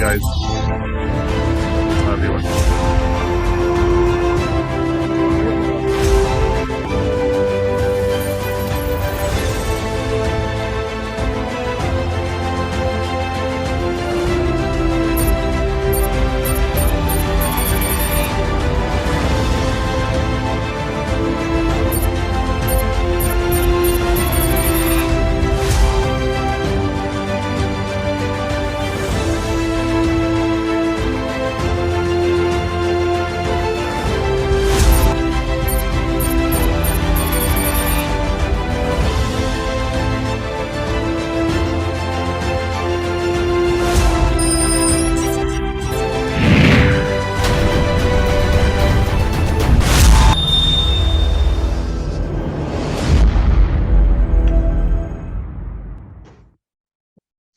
guys. Everyone.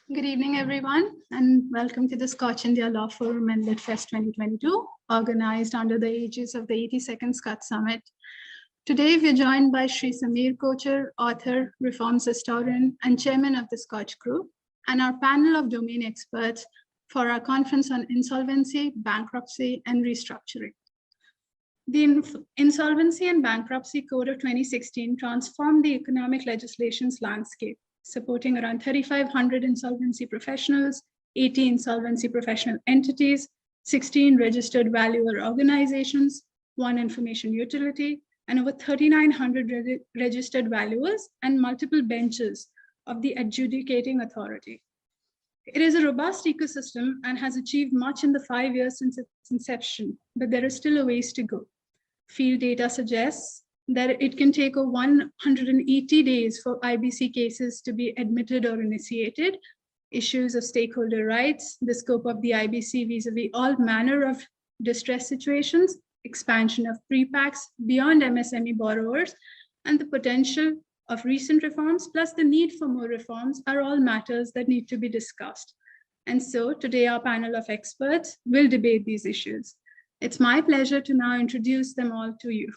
Good evening, everyone, and welcome to the SKOCH India Law Forum and LITFest 2022, organized under the aegis of the 82nd SKOCH Summit. Today, we're joined by Sri Samir Kochhar, author, reforms historian, and chairman of the SKOCH Group, and our panel of domain experts for our conference on insolvency, bankruptcy, and restructuring. The Insolvency and Bankruptcy Code of 2016 transformed the economic legislation's landscape, supporting around 3,500 insolvency professionals, 80 insolvency professional entities, 16 registered valuer organizations, 1 information utility, and over 3,900 registered valuers and multiple benches of the adjudicating authority. It is a robust ecosystem and has achieved much in the 5 years since its inception, but there is still a ways to go. Field data suggests that it can take 180 days for IBC cases to be admitted or initiated, issues of stakeholder rights, the scope of the IBC vis-a-vis all manner of distress situations, expansion of pre-packs beyond MSME borrowers, and the potential of recent reforms, plus the need for more reforms are all matters that need to be discussed. And so today our panel of experts will debate these issues. It's my pleasure to now introduce them all to you.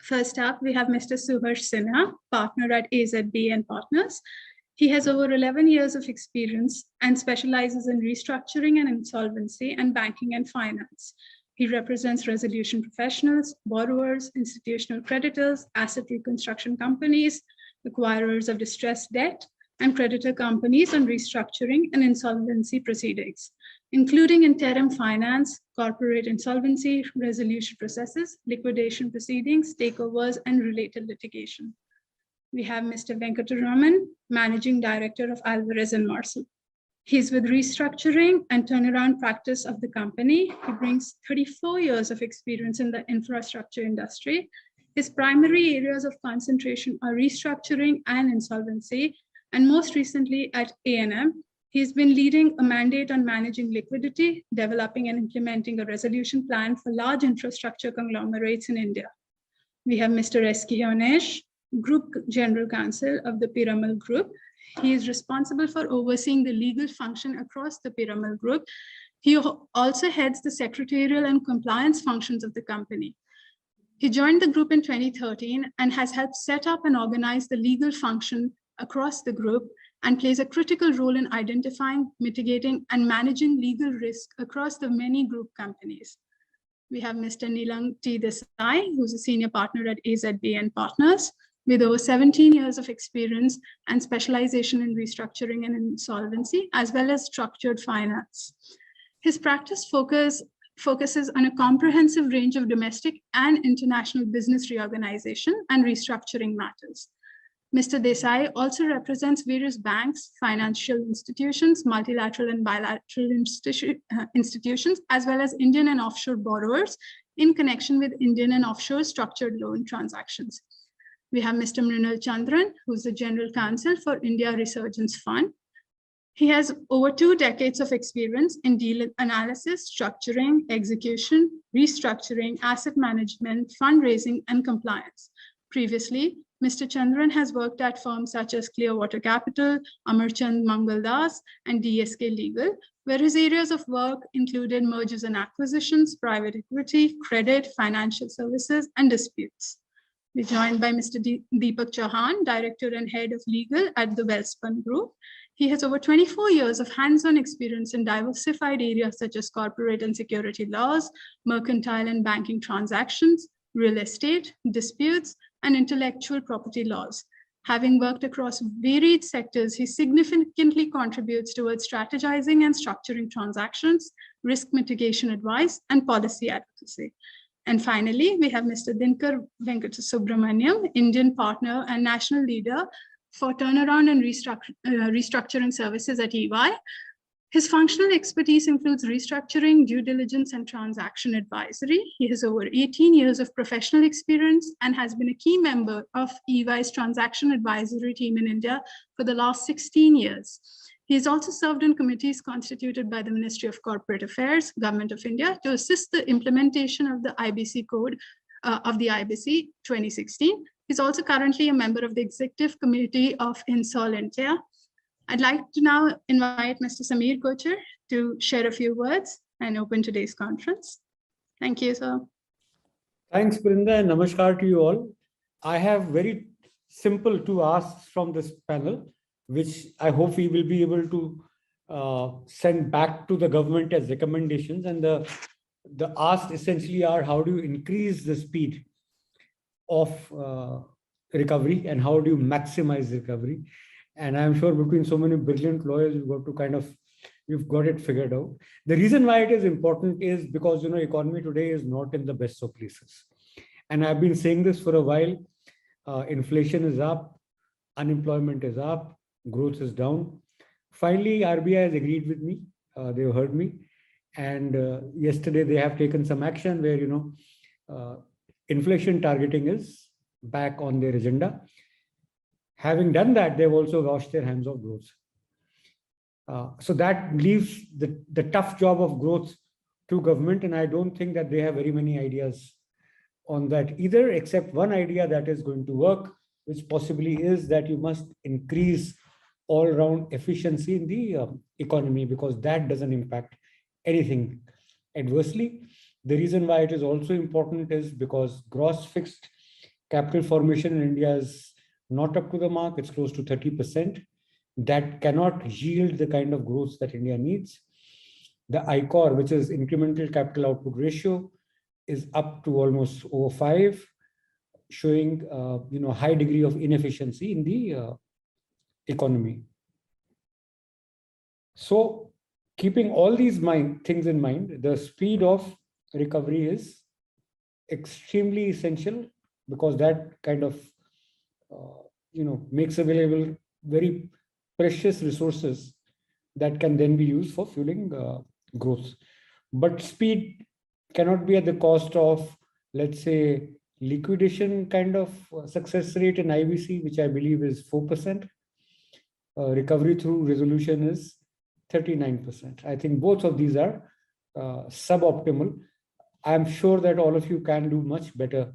First up, we have Mr. Suharsh Sinha, partner at AZB and Partners. He has over 11 years of experience and specializes in restructuring and insolvency and banking and finance. He represents resolution professionals, borrowers, institutional creditors, asset reconstruction companies, acquirers of distressed debt, and creditor companies on restructuring and insolvency proceedings, including interim finance, corporate insolvency, resolution processes, liquidation proceedings, takeovers, and related litigation. We have Mr. Venkataraman, Managing Director of Alvarez and Marsal. He's with restructuring and turnaround practice of the company. He brings 34 years of experience in the infrastructure industry. His primary areas of concentration are restructuring and insolvency, and most recently at A&M, he's been leading a mandate on managing liquidity, developing and implementing a resolution plan for large infrastructure conglomerates in India. We have Mr. Honnesh, Group General Counsel of the Piramal Group. He is responsible for overseeing the legal function across the Piramal Group. He also heads the secretarial and compliance functions of the company. He joined the group in 2013 and has helped set up and organize the legal function across the group and plays a critical role in identifying, mitigating, and managing legal risk across the many group companies. We have Mr. Nilang Desai, who's a senior partner at AZB and Partners, with over 17 years of experience and specialization in restructuring and insolvency, as well as structured finance. His practice focuses on a comprehensive range of domestic and international business reorganization and restructuring matters. Mr. Desai also represents various banks, financial institutions, multilateral and bilateral institutions, as well as Indian and offshore borrowers in connection with Indian and offshore structured loan transactions. We have Mr. Mrinal, who's the General Counsel for India Resurgence Fund. He has over 2 decades of experience in deal analysis, structuring, execution, restructuring, asset management, fundraising, and compliance. Previously, Mr. Chandran has worked at firms such as Clearwater Capital, Amarchand Mangaldas, and DSK Legal, where his areas of work included mergers and acquisitions, private equity, credit, financial services, and disputes. We're joined by Mr. Deepak Chauhan, Director and Head of Legal at the Welspun Group. He has over 24 years of hands-on experience in diversified areas such as corporate and security laws, mercantile and banking transactions, real estate, disputes, and intellectual property laws. Having worked across varied sectors, he significantly contributes towards strategizing and structuring transactions, risk mitigation advice, and policy advocacy. And finally, we have Mr. Dinkar Venkatasubramanian, Indian partner and national leader for turnaround and restructuring services at EY. His functional expertise includes restructuring, due diligence, and transaction advisory. He has over 18 years of professional experience and has been a key member of EY's transaction advisory team in India for the last 16 years. He has also served on committees constituted by the Ministry of Corporate Affairs, Government of India, to assist the implementation of the IBC code of the IBC 2016. He's also currently a member of the Executive Committee of Insolvency. I'd like to now invite Mr. Sameer Kochhar to share a few words and open today's conference. Thank you, sir. Thanks, Brinda, and namaskar to you all. I have very simple two asks from this panel, which I hope we will be able to send back to the government as recommendations. And the asks essentially are, how do you increase the speed of recovery and how do you maximize recovery? And I'm sure between so many brilliant lawyers, you've got it figured out. The reason why it is important is because, economy today is not in the best of places. And I've been saying this for a while. Inflation is up, unemployment is up, growth is down. Finally, RBI has agreed with me. They've heard me. And yesterday they have taken some action where, inflation targeting is back on their agenda. Having done that, they've also washed their hands of growth. So that leaves the tough job of growth to government. And I don't think that they have very many ideas on that either, except one idea that is going to work, which possibly is that you must increase all-round efficiency in the economy, because that doesn't impact anything adversely. The reason why it is also important is because gross fixed capital formation in India is not up to the mark. It's close to 30%. That cannot yield the kind of growth that India needs. The ICOR, which is incremental capital output ratio, is up to almost over 5, showing high degree of inefficiency in the economy. So, keeping all these things in mind, the speed of recovery is extremely essential, because that kind of makes available very precious resources that can then be used for fueling growth. But speed cannot be at the cost of, let's say, liquidation kind of success rate in IBC, which I believe is 4%. Recovery through resolution is 39%. I think both of these are suboptimal. I'm sure that all of you can do much better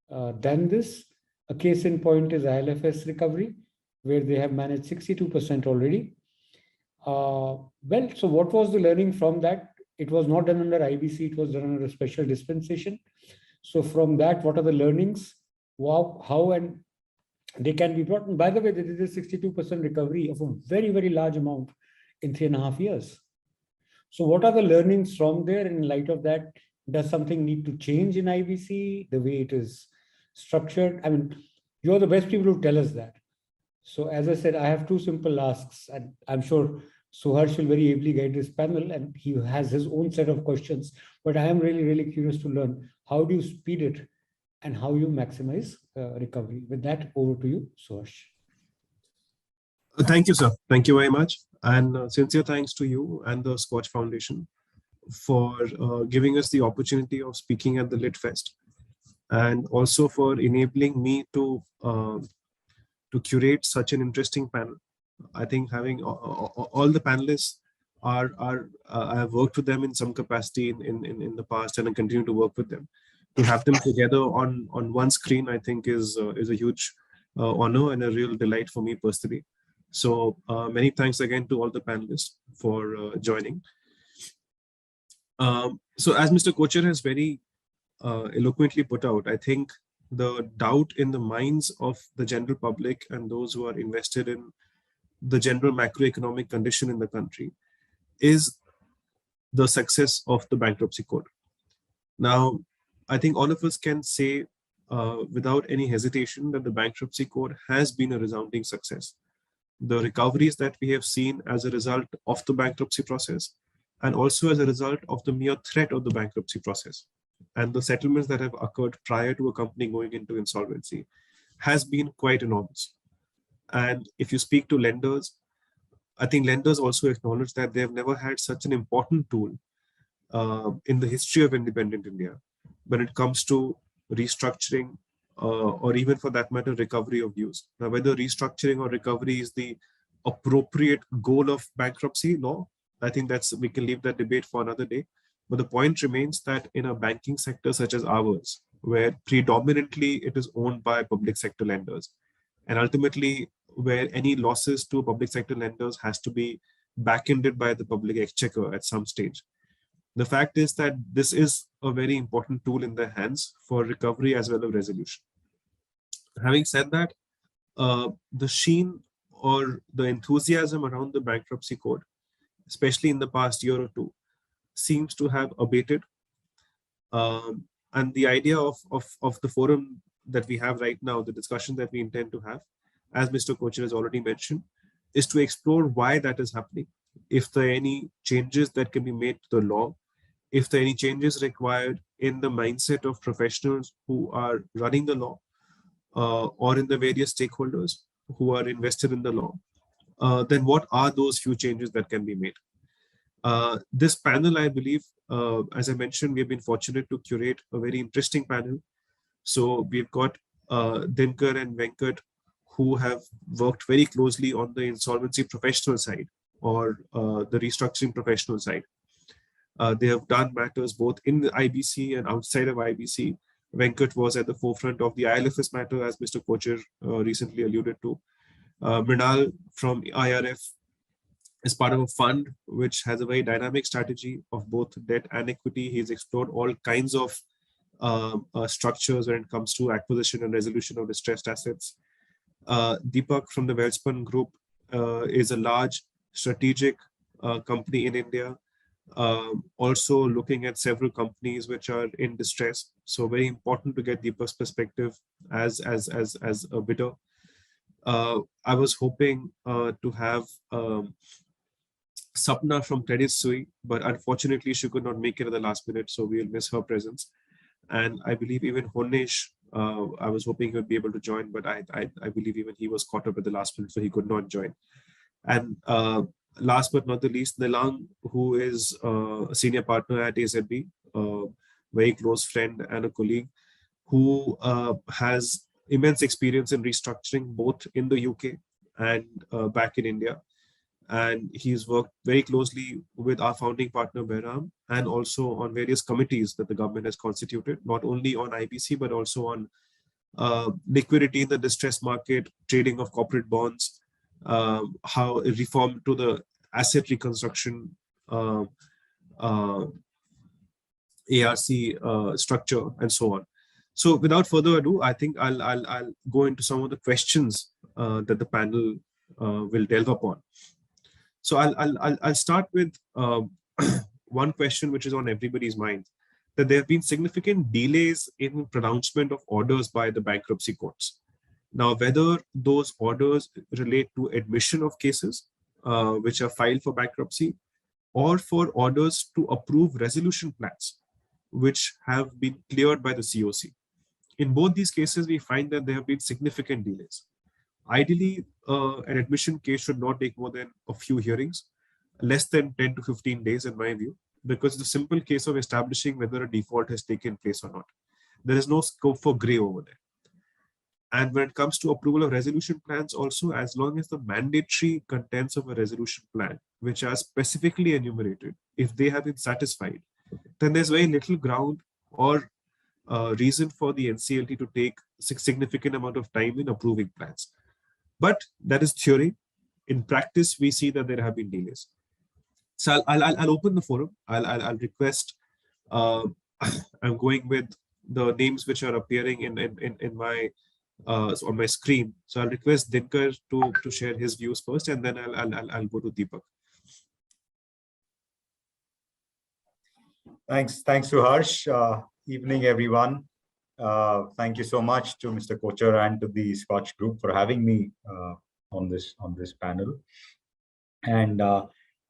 than this. A case in point is ILfS recovery, where they have managed 62% already. So what was the learning from that? It was not done under IBC, it was done under a special dispensation. So from that, what are the learnings? How and they can be brought. And by the way, they did a 62% recovery of a very, very large amount in 3.5 years. So what are the learnings from there? In light of that, does something need to change in IBC, the way it is structured? I mean, you're the best people to tell us that. So as I said, I have two simple asks, and I'm sure Suharsh will very ably guide this panel, and he has his own set of questions. But I am really, really curious to learn, how do you speed it and how you maximize recovery? With that, over to you, Suharsh. Thank you, sir. Thank you very much. And sincere thanks to you and the SKOCH Foundation for giving us the opportunity of speaking at the LITFest, and also for enabling me to curate such an interesting panel. I think having all the panelists I have worked with them in some capacity in the past, and I continue to work with them. To have them together on one screen, I think is a huge honor and a real delight for me personally. So many thanks again to all the panelists for joining. So as Mr. Kochhar has very eloquently put out, I think the doubt in the minds of the general public and those who are invested in the general macroeconomic condition in the country is the success of the bankruptcy code. Now, I think all of us can say without any hesitation that the bankruptcy code has been a resounding success. The recoveries that we have seen as a result of the bankruptcy process, and also as a result of the mere threat of the bankruptcy process, and the settlements that have occurred prior to a company going into insolvency, has been quite enormous. And if you speak to lenders, I think lenders also acknowledge that they have never had such an important tool in the history of independent India when it comes to restructuring or even for that matter, recovery of dues. Now, whether restructuring or recovery is the appropriate goal of bankruptcy law, I think we can leave that debate for another day. But the point remains that in a banking sector such as ours, where predominantly it is owned by public sector lenders, and ultimately where any losses to public sector lenders has to be back-ended by the public exchequer at some stage. The fact is that this is a very important tool in their hands for recovery as well as resolution. Having said that, the sheen or the enthusiasm around the bankruptcy code, especially in the past year or two, seems to have abated. And the idea of the forum that we have right now, the discussion that we intend to have, as Mr. Kochhar has already mentioned, is to explore why that is happening. If there are any changes that can be made to the law, if there are any changes required in the mindset of professionals who are running the law, or in the various stakeholders who are invested in the law, then what are those few changes that can be made? This panel, I believe, as I mentioned, we've been fortunate to curate a very interesting panel. So we've got Dinkar and Venkat, who have worked very closely on the insolvency professional side or the restructuring professional side. They have done matters both in the IBC and outside of IBC. Venkat was at the forefront of the ILfF matter, as Mr. Kochhar recently alluded to. Mrinal from IRF is part of a fund which has a very dynamic strategy of both debt and equity. He's explored all kinds of structures when it comes to acquisition and resolution of distressed assets. Deepak from the Welspun Group is a large strategic company in India, also looking at several companies which are in distress. So very important to get Deepak's perspective as a bidder. I was hoping to have Sapna from Credit Suisse, but unfortunately she could not make it at the last minute, so we'll miss her presence. And I believe even Honnesh, I was hoping he would be able to join, but I believe even he was caught up at the last minute, so he could not join. And last but not the least, Nilang, who is a senior partner at AZB, very close friend and a colleague, who has immense experience in restructuring both in the UK and back in India. And he's worked very closely with our founding partner, Behram, and also on various committees that the government has constituted, not only on IBC, but also on liquidity in the distressed market, trading of corporate bonds, how reform to the asset reconstruction ARC structure, and so on. So without further ado, I think I'll go into some of the questions that the panel will delve upon. So I'll start with one question which is on everybody's mind, that there have been significant delays in pronouncement of orders by the bankruptcy courts. Now, whether those orders relate to admission of cases which are filed for bankruptcy, or for orders to approve resolution plans which have been cleared by the COC. In both these cases, we find that there have been significant delays. Ideally, an admission case should not take more than a few hearings, less than 10 to 15 days in my view, because the simple case of establishing whether a default has taken place or not. There is no scope for gray over there. And when it comes to approval of resolution plans also, as long as the mandatory contents of a resolution plan, which are specifically enumerated, if they have been satisfied, then there's very little ground or reason for the NCLT to take significant amount of time in approving plans. But that is theory. In practice, we see that there have been delays. So I'll open the forum. I'll request. I'm going with the names which are appearing in my on my screen. So I'll request Dinkar to share his views first, and then I'll go to Deepak. Thanks, Suharsh. Evening, everyone. Thank you so much to Mr. Kochhar and to the SKOCH Group for having me on this panel. And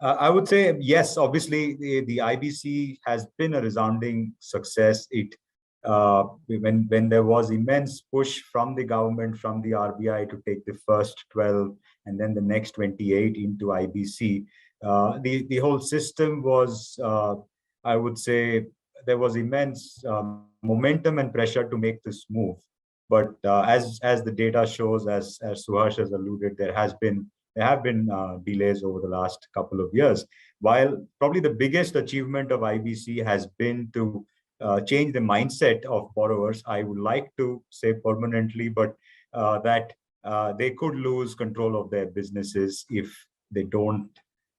I would say, yes, obviously the IBC has been a resounding success. It when there was immense push from the government, from the RBI to take the first 12 and then the next 28 into IBC, the whole system was, I would say, there was immense momentum and pressure to make this move. But as the data shows, as Suharsh has alluded, there have been delays over the last couple of years. While probably the biggest achievement of IBC has been to change the mindset of borrowers, I would like to say permanently, but that they could lose control of their businesses if they don't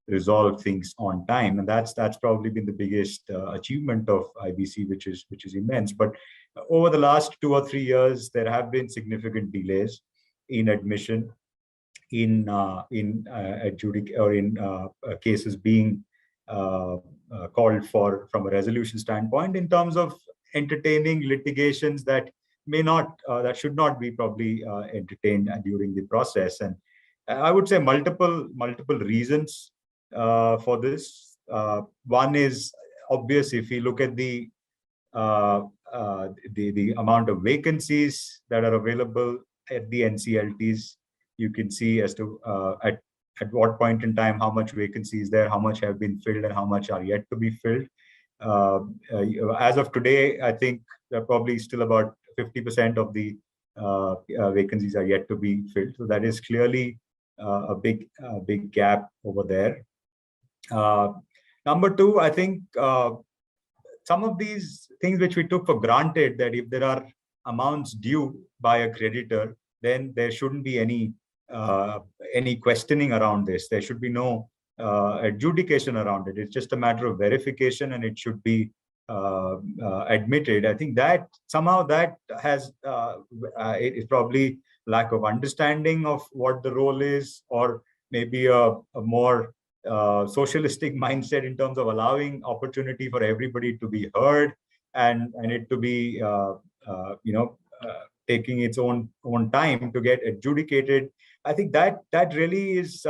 resolve things on time, and that's probably been the biggest achievement of IBC, which is immense. But over the last 2 or 3 years, there have been significant delays in admission, in cases being called for from a resolution standpoint, in terms of entertaining litigations that may not, that should not be probably entertained during the process. And I would say multiple reasons for this. One is obvious. If you look at the amount of vacancies that are available at the NCLTs, you can see as to at what point in time how much vacancy is there, how much have been filled, and how much are yet to be filled. As of today, I think there are probably still about 50% of the vacancies are yet to be filled. So that is clearly a big gap over there. Number two, I think some of these things which we took for granted, that if there are amounts due by a creditor, then there shouldn't be any questioning around this. There should be no adjudication around it. It's just a matter of verification, and it should be admitted. I think that somehow that has it is probably lack of understanding of what the role is, or maybe a more socialistic mindset in terms of allowing opportunity for everybody to be heard, and it to be taking its own time to get adjudicated. I think that really is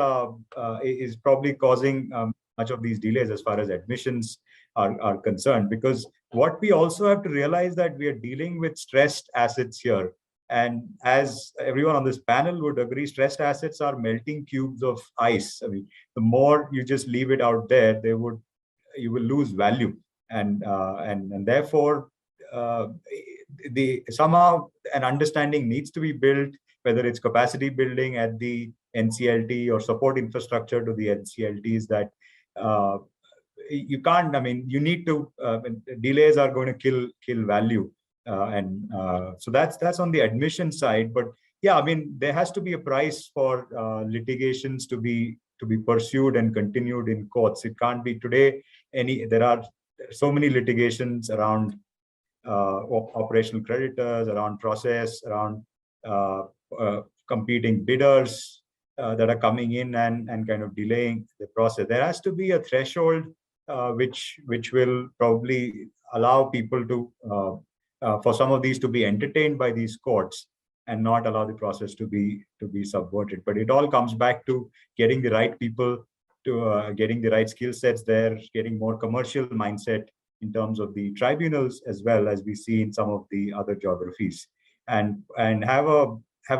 probably causing much of these delays as far as admissions are concerned, because what we also have to realize that we are dealing with stressed assets here. And as everyone on this panel would agree, stressed assets are melting cubes of ice. I mean, the more you just leave it out there, you will lose value, and therefore somehow an understanding needs to be built, whether it's capacity building at the NCLT or support infrastructure to the NCLTs, that you can't. I mean, you need to. Delays are going to kill value. So that's on the admission side. But yeah, I mean, there has to be a price for litigations to be pursued and continued in courts. It can't be today. There are so many litigations around operational creditors, around process, around competing bidders that are coming in and kind of delaying the process. There has to be a threshold which will probably allow people to for some of these to be entertained by these courts, and not allow the process to be subverted. But it all comes back to getting the right people, to getting the right skill sets there, getting more commercial mindset in terms of the tribunals, as well as we see in some of the other geographies, and have a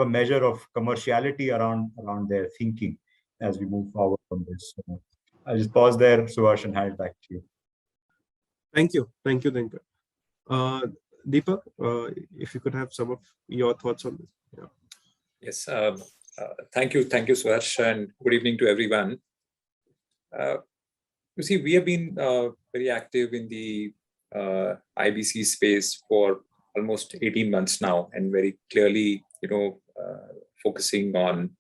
measure of commerciality around their thinking as we move forward from this. So I'll just pause there, Suharsh, and hand it back to you. Thank you, Dinkar. Deepak, if you could have some of your thoughts on this. Yeah. Yes, thank you, Suharsh, and good evening to everyone. You see, we have been very active in the IBC space for almost 18 months now, and very clearly, focusing on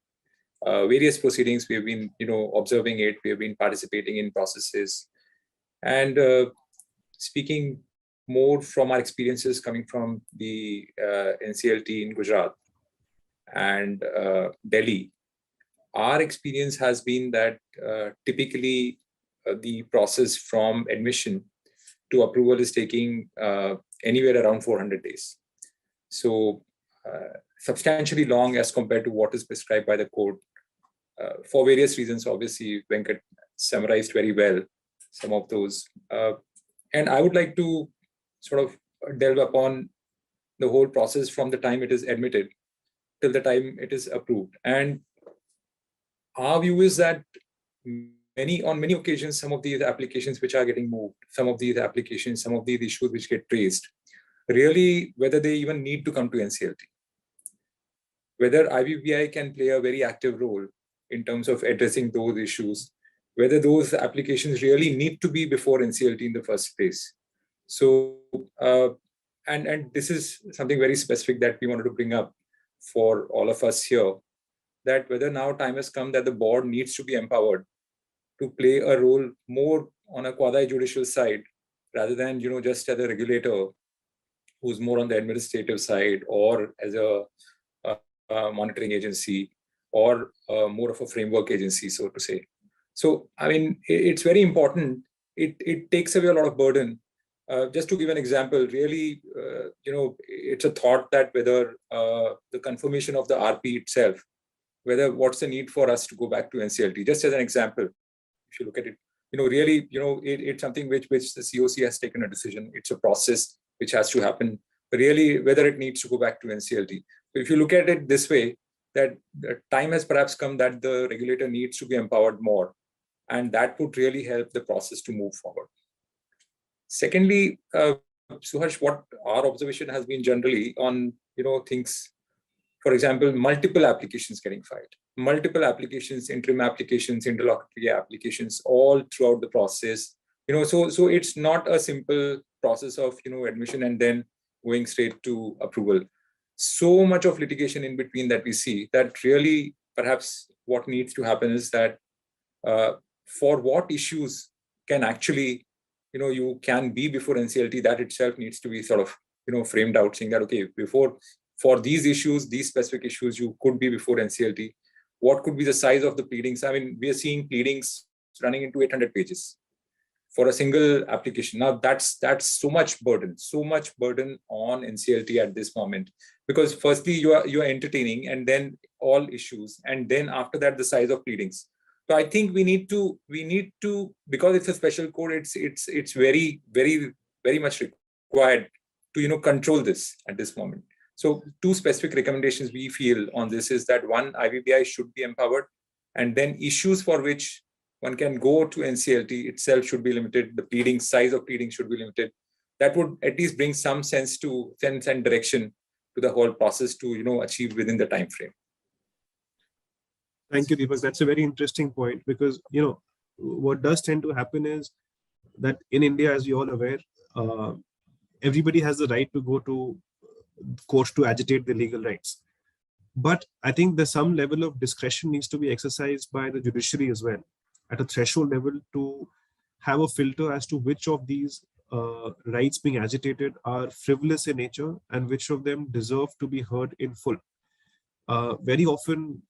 various proceedings. We have been, observing it. We have been participating in processes, and speaking more from our experiences coming from the NCLT in Gujarat. and Delhi, our experience has been that typically the process from admission to approval is taking anywhere around 400 days. So substantially long as compared to what is prescribed by the court for various reasons. Obviously, Venkat summarized very well some of those. And I would like to sort of delve upon the whole process from the time it is admitted till the time it is approved. And our view is that on many occasions, some of these applications which are getting moved, some of these applications, some of these issues which get raised, really whether they even need to come to NCLT, whether IBBI can play a very active role in terms of addressing those issues, whether those applications really need to be before NCLT in the first place. So, and this is something very specific that we wanted to bring up for all of us here, that whether now time has come that the board needs to be empowered to play a role more on a quasi-judicial side, rather than, just as a regulator who's more on the administrative side, or as a monitoring agency, or more of a framework agency, so to say. So, I mean, it's very important. It takes away a lot of burden. Just to give an example, really, it's a thought that whether the confirmation of the RP itself, whether what's the need for us to go back to NCLT, just as an example, if you look at it, really, it's something which the COC has taken a decision. It's a process which has to happen. Really, whether it needs to go back to NCLT. So if you look at it this way, that the time has perhaps come that the regulator needs to be empowered more, and that would really help the process to move forward. Secondly, Suharsh, what our observation has been generally on, things, for example, multiple applications getting filed, multiple applications, interim applications, interlocutory applications, all throughout the process. So it's not a simple process of, admission and then going straight to approval. So much of litigation in between that we see, that really perhaps what needs to happen is that for what issues can actually, you can be before NCLT, that itself needs to be sort of, framed out, saying that, okay, for these issues, these specific issues, you could be before NCLT. What could be the size of the pleadings? I mean, we are seeing pleadings running into 800 pages for a single application. Now that's so much burden on NCLT at this moment, because firstly you are entertaining, and then all issues, and then after that the size of pleadings. So I think we need to, because it's a special code, it's very, very, very much required to control this at this moment. So two specific recommendations we feel on this is that one, IBBI should be empowered, and then issues for which one can go to NCLT itself should be limited. The size of pleading should be limited. That would at least bring some sense and direction to the whole process to achieve within the time frame. Thank you, Deepak. That's a very interesting point, because what does tend to happen is that in India, as you're all aware, everybody has the right to go to courts to agitate their legal rights. But I think there's some level of discretion needs to be exercised by the judiciary as well, at a threshold level, to have a filter as to which of these rights being agitated are frivolous in nature and which of them deserve to be heard in full. Very often,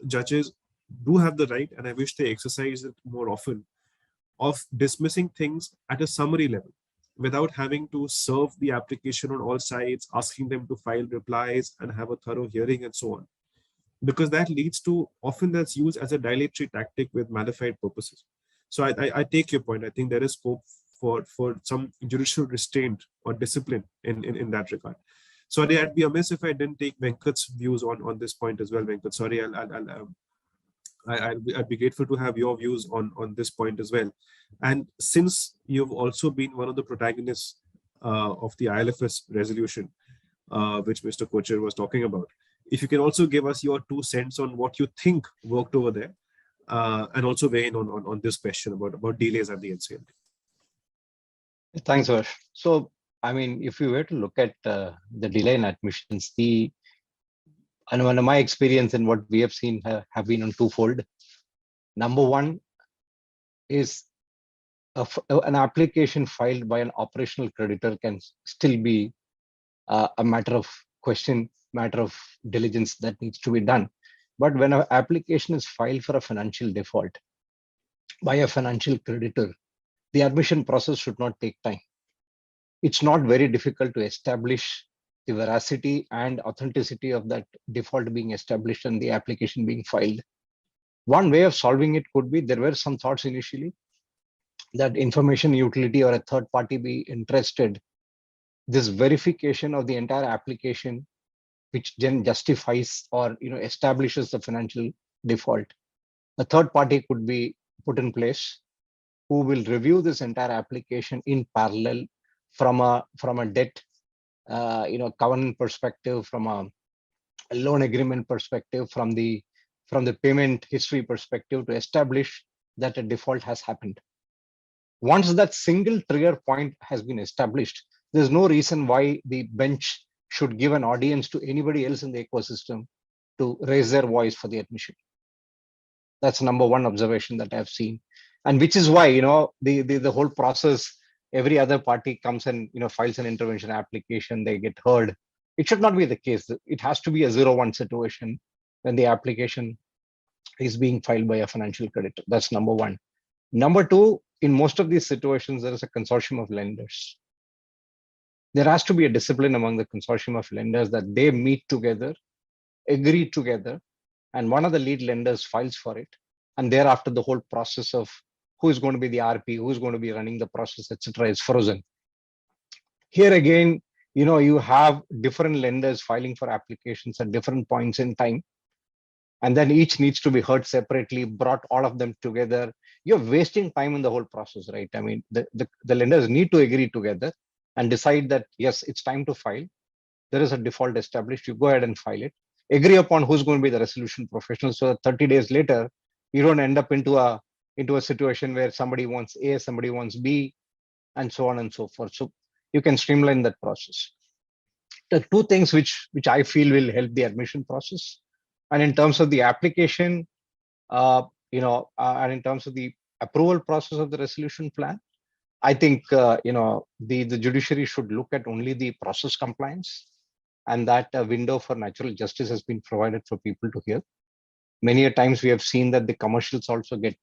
judges do have the right, and I wish they exercise it more often, of dismissing things at a summary level without having to serve the application on all sides, asking them to file replies and have a thorough hearing and so on. Because that leads to, often that's used as a dilatory tactic with malified purposes. So I take your point. I think there is scope for some judicial restraint or discipline in that regard. Sorry, I'd be amiss if I didn't take Venkat's views on this point as well. Venkat, sorry, I'd be grateful to have your views on this point as well. And since you've also been one of the protagonists of the ILfF resolution, which Mr. Kochhar was talking about, if you can also give us your 2 cents on what you think worked over there, and also weigh in on this question about delays at the NCLT. Thanks, Suharsh. So, I mean, if you were to look at the delay in admissions, and one of my experience and what we have seen have been on twofold. Number one is an application filed by an operational creditor can still be a matter of question matter of diligence that needs to be done. But when an application is filed for a financial default by a financial creditor, the admission process should not take time. It's not very difficult to establish the veracity and authenticity of that default being established and the application being filed. One way of solving it could be, there were some thoughts initially that information utility or a third party be interested. This verification of the entire application, which then justifies or establishes the financial default, a third party could be put in place who will review this entire application in parallel from a debt covenant perspective, from a loan agreement perspective, from the payment history perspective, to establish that a default has happened. Once that single trigger point has been established, there's no reason why the bench should give an audience to anybody else in the ecosystem to raise their voice for the admission. That's number one observation that I've seen, and which is why the whole process, every other party comes and files an intervention application, they get heard. It should not be the case. It has to be a 0-1 situation when the application is being filed by a financial creditor. That's number one. Number two, in most of these situations, there is a consortium of lenders. There has to be a discipline among the consortium of lenders that they meet together, agree together, and one of the lead lenders files for it. And thereafter, the whole process of who is going to be the RP, who is going to be running the process, etc., is frozen. Here again, you have different lenders filing for applications at different points in time. And then each needs to be heard separately, brought all of them together. You're wasting time in the whole process, right? I mean, the lenders need to agree together and decide that, yes, it's time to file. There is a default established. You go ahead and file it. Agree upon who's going to be the resolution professional, so that 30 days later, you don't end up into a situation where somebody wants A, somebody wants B, and so on and so forth. So you can streamline that process. The two things which I feel will help the admission process, and in terms of the application, and in terms of the approval process of the resolution plan, I think the judiciary should look at only the process compliance, and that a window for natural justice has been provided for people to hear. Many a times we have seen that the commercials also get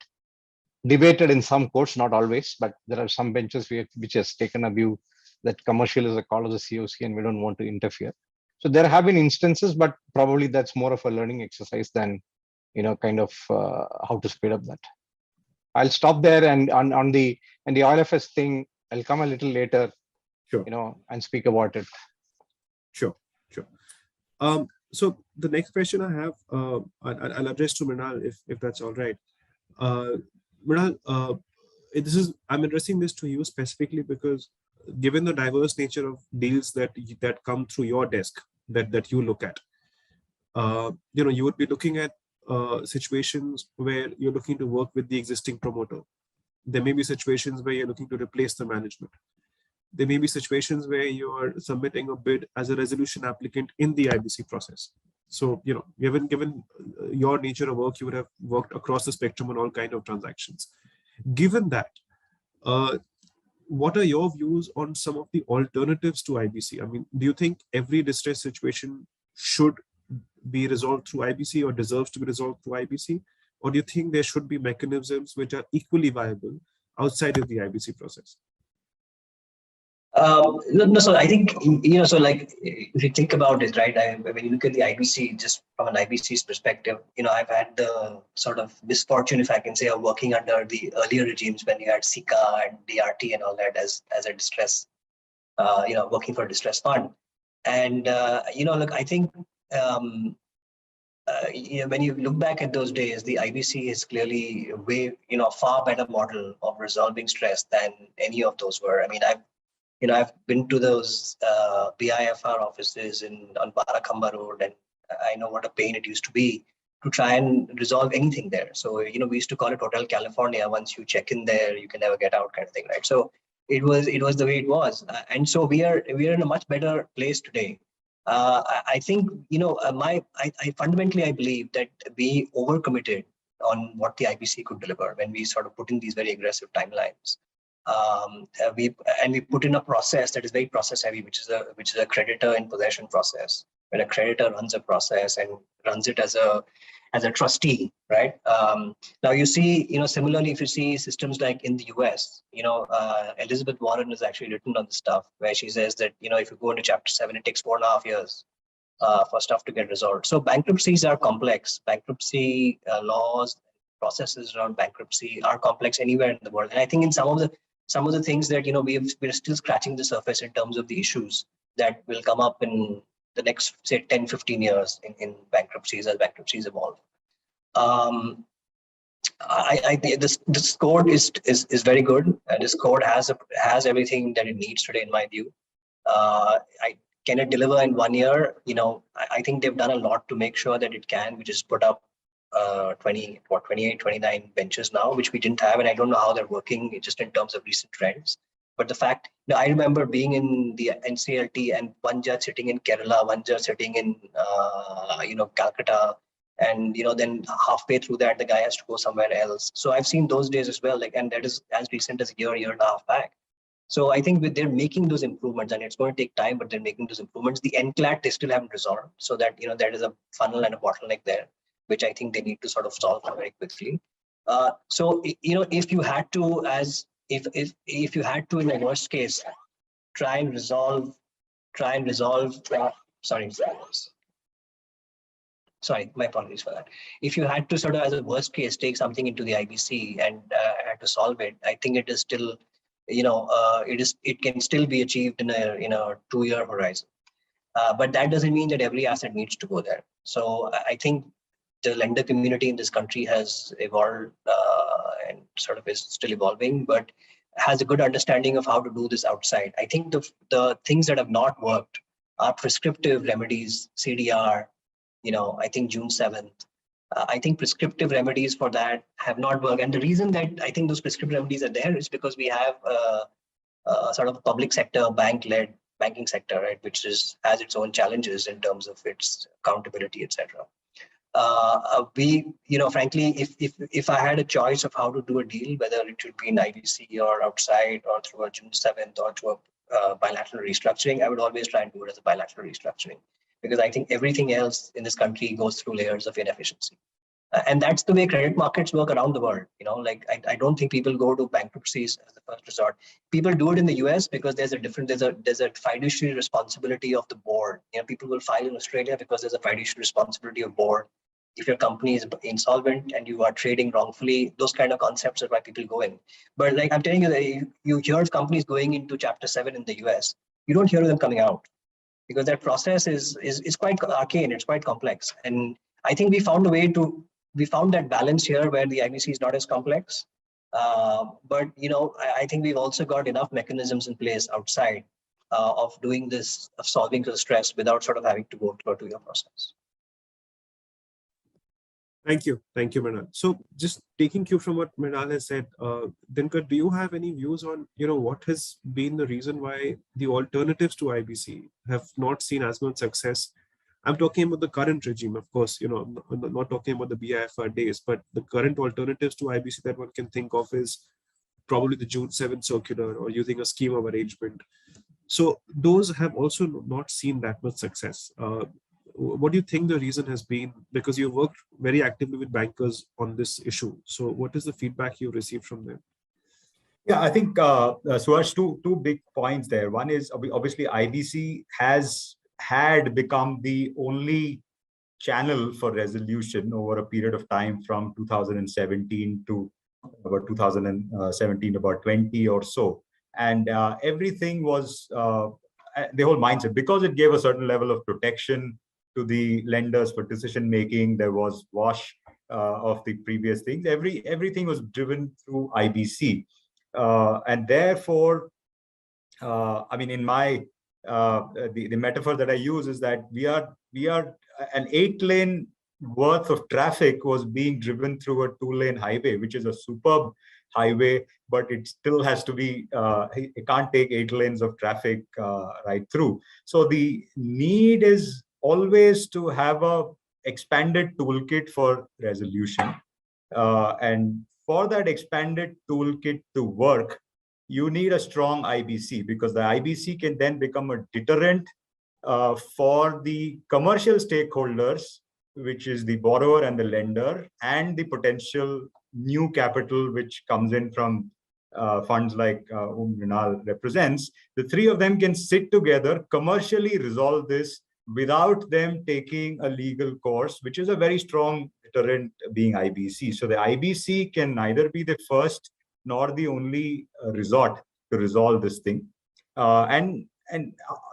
debated in some courts, not always, but there are some benches which has taken a view that commercial is a call of the COC and we don't want to interfere. So there have been instances, but probably that's more of a learning exercise than how to speed up that. I'll stop there, and on the ILfS thing, I'll come a little later, Sure. And speak about it. Sure. So the next question I have, I'll address to Mrinal if that's all right. Mrinal, I'm addressing this to you specifically because given the diverse nature of deals that come through your desk that you look at, you would be looking at situations where you're looking to work with the existing promoter. There may be situations where you're looking to replace the management. There may be situations where you are submitting a bid as a resolution applicant in the IBC process. So, given your nature of work, you would have worked across the spectrum on all kinds of transactions. Given that, what are your views on some of the alternatives to IBC? I mean, do you think every distress situation should be resolved through IBC or deserves to be resolved through IBC? Or do you think there should be mechanisms which are equally viable outside of the IBC process? No, so I think, so like, if you think about it, right, when you look at the IBC, just from an IBC's perspective, I've had the sort of misfortune, if I can say, of working under the earlier regimes when you had SICA and DRT and all that as a distress, working for a distress fund. And, look, I think, when you look back at those days, the IBC is clearly a far better model of resolving stress than any of those were. I mean, I've been to those BIFR offices on Barakamba Road, and I know what a pain it used to be to try and resolve anything there. So, we used to call it Hotel California. Once you check in there, you can never get out, kind of thing, right? So it was the way it was, and so we are in a much better place today. I think I fundamentally believe that we overcommitted on what the IBC could deliver when we sort of put in these very aggressive timelines. We put in a process that is very process heavy, which is a creditor in possession process. when a creditor runs a process and runs it as a trustee, right? Now you see, similarly, if you see systems like in the US, Elizabeth Warren has actually written on this stuff where she says that, if you go into Chapter 7, it takes 4.5 years for stuff to get resolved. So bankruptcies are complex. Bankruptcy laws, processes around bankruptcy are complex anywhere in the world. And I think in some of the things that, we're still scratching the surface in terms of the issues that will come up in the next, say, 10, 15 years in bankruptcies as bankruptcies evolve. This code is very good. This code has everything that it needs today, in my view. Can it deliver in 1 year? I think they've done a lot to make sure that it can. We just put up 28, 29 benches now, which we didn't have, and I don't know how they're working just in terms of recent trends. But the fact, I remember being in the NCLT and one judge sitting in Kerala, one judge sitting in Calcutta, and then halfway through that the guy has to go somewhere else. So I've seen those days as well, and that is as recent as a year and a half back. So I think they're making those improvements, and it's going to take time, but they're making those improvements. The NCLAT they still haven't resolved, so that there is a funnel and a bottleneck there, which I think they need to sort of solve very quickly. So if you had to, if you had to, in the worst case, try and resolve. Sorry, my apologies for that. If you had to sort of, as a worst case, take something into the IBC and had to solve it, I think it is still, it can still be achieved in a 2-year horizon. But that doesn't mean that every asset needs to go there. So I think the lender community in this country has evolved and sort of is still evolving, but has a good understanding of how to do this outside. I think the things that have not worked are prescriptive remedies, CDR, I think June 7th. I think prescriptive remedies for that have not worked. And the reason that I think those prescriptive remedies are there is because we have sort of a public sector, bank-led banking sector, right, which has its own challenges in terms of its accountability, etc. Frankly, if I had a choice of how to do a deal, whether it should be in IBC or outside or through a June 7th or through a bilateral restructuring, I would always try and do it as a bilateral restructuring, because I think everything else in this country goes through layers of inefficiency. And that's the way credit markets work around the world. I don't think people go to bankruptcies as the first resort. People do it in the US because there's a fiduciary responsibility of the board. People will file in Australia because there's a fiduciary responsibility of board. If your company is insolvent and you are trading wrongfully, those kind of concepts are why people go in. But like I'm telling you, that you hear companies going into Chapter 7 in the US, you don't hear them coming out, because that process is quite arcane, it's quite complex. And I think we found that balance here where the IBC is not as complex. But I think we've also got enough mechanisms in place outside of doing this, of solving the stress without sort of having to go through a 2-year process. Thank you, Mrinal. So just taking cue from what Mrinal has said, Dinkar, do you have any views on, what has been the reason why the alternatives to IBC have not seen as much success? I'm talking about the current regime, of course, not talking about the BIFR days, but the current alternatives to IBC that one can think of is probably the June 7th circular or using a scheme of arrangement. So those have also not seen that much success. What do you think the reason has been? Because you worked very actively with bankers on this issue. So what is the feedback you received from them? Yeah, I think, Suharsh, two big points there. One is obviously IBC had become the only channel for resolution over a period of time from 2017 to about 2017, about 20 or so. And everything was, the whole mindset, because it gave a certain level of protection to the lenders for decision making. There was wash of the previous things. Everything was driven through IBC, and therefore, I mean, in my the metaphor that I use is that we are an 8-lane worth of traffic was being driven through a 2-lane highway, which is a superb highway, but it still has to be, it can't take 8 lanes of traffic right through. So the need is always to have a expanded toolkit for resolution. And for that expanded toolkit to work, you need a strong IBC, because the IBC can then become a deterrent for the commercial stakeholders, which is the borrower and the lender, and the potential new capital which comes in from funds like whom Mrinal represents. The three of them can sit together, commercially resolve this without them taking a legal course, which is a very strong deterrent being IBC. So the IBC can neither be the first nor the only resort to resolve this thing.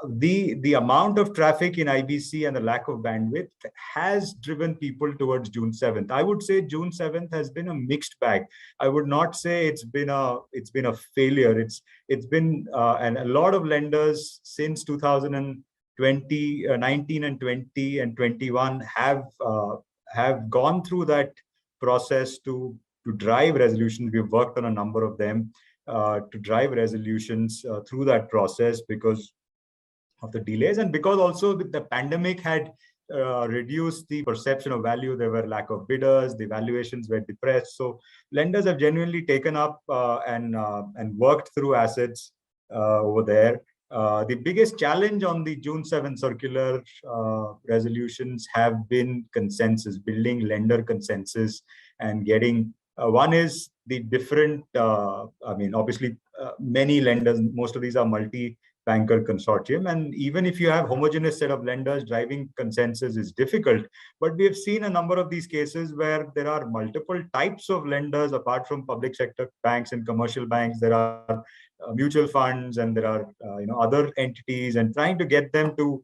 The amount of traffic in IBC and the lack of bandwidth has driven people towards June 7th. I would say June 7th has been a mixed bag. I would not say it's been a failure. It's been and a lot of lenders since 2020, 19 and 20 and 21 have gone through that process to drive resolutions. We've worked on a number of them. To drive resolutions through that process because of the delays, and because also the pandemic had reduced the perception of value. There were lack of bidders, the valuations were depressed. So lenders have genuinely taken up and worked through assets over there. The biggest challenge on the June 7th circular resolutions have been consensus, building lender consensus and getting one is the different, obviously many lenders, most of these are multi-banker consortium. And even if you have homogeneous set of lenders, driving consensus is difficult. But we have seen a number of these cases where there are multiple types of lenders apart from public sector banks and commercial banks. There are mutual funds and there are other entities, and trying to get them to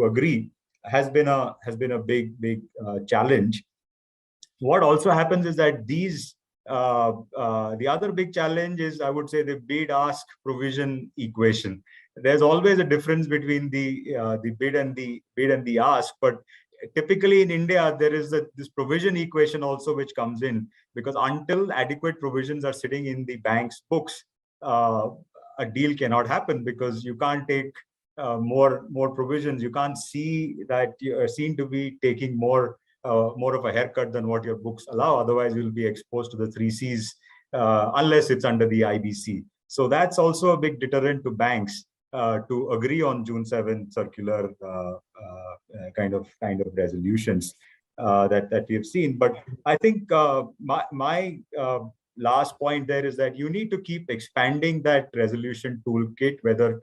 agree has been a big challenge. What also happens is that these the other big challenge is, I would say, the bid-ask provision equation. There's always a difference between the bid and the ask, but typically in India there is this provision equation also which comes in, because until adequate provisions are sitting in the bank's books, a deal cannot happen, because you can't take more provisions. You can't see that you are seen to be taking more of a haircut than what your books allow. Otherwise, you'll be exposed to the 3Cs unless it's under the IBC. So that's also a big deterrent to banks to agree on June 7th circular kind of resolutions that we have seen. But I think my last point there is that you need to keep expanding that resolution toolkit, whether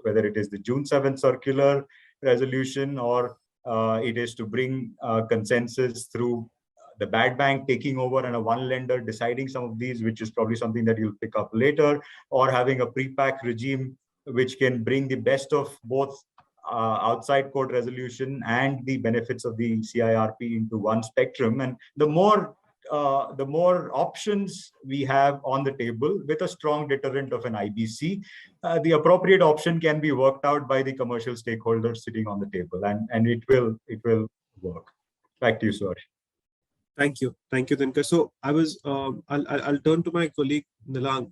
it is the June 7th circular resolution or it is to bring consensus through the bad bank taking over and a one lender deciding some of these, which is probably something that you'll pick up later, or having a pre-pack regime which can bring the best of both outside court resolution and the benefits of the CIRP into one spectrum. And the more options we have on the table with a strong deterrent of an IBC, the appropriate option can be worked out by the commercial stakeholders sitting on the table, and it will work. Back to you, Suharsh. Thank you, Dinkar. So I'll turn to my colleague Nilang,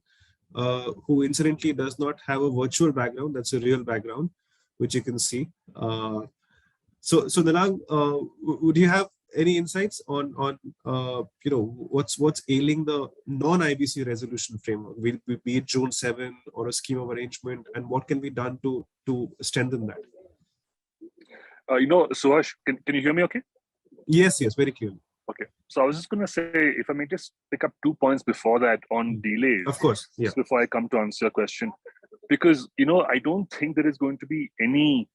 who incidentally does not have a virtual background. That's a real background, which you can see. So Nilang, would you have any insights on what's ailing the non-IBC resolution framework, be it June 7 or a scheme of arrangement, and what can be done to strengthen that? Suharsh, can you hear me okay? Yes, very clearly. Okay, so I was just going to say, if I may just pick up 2 points before that on delays. Of course, yeah. Just before I come to answer your question, because I don't think there is going to be any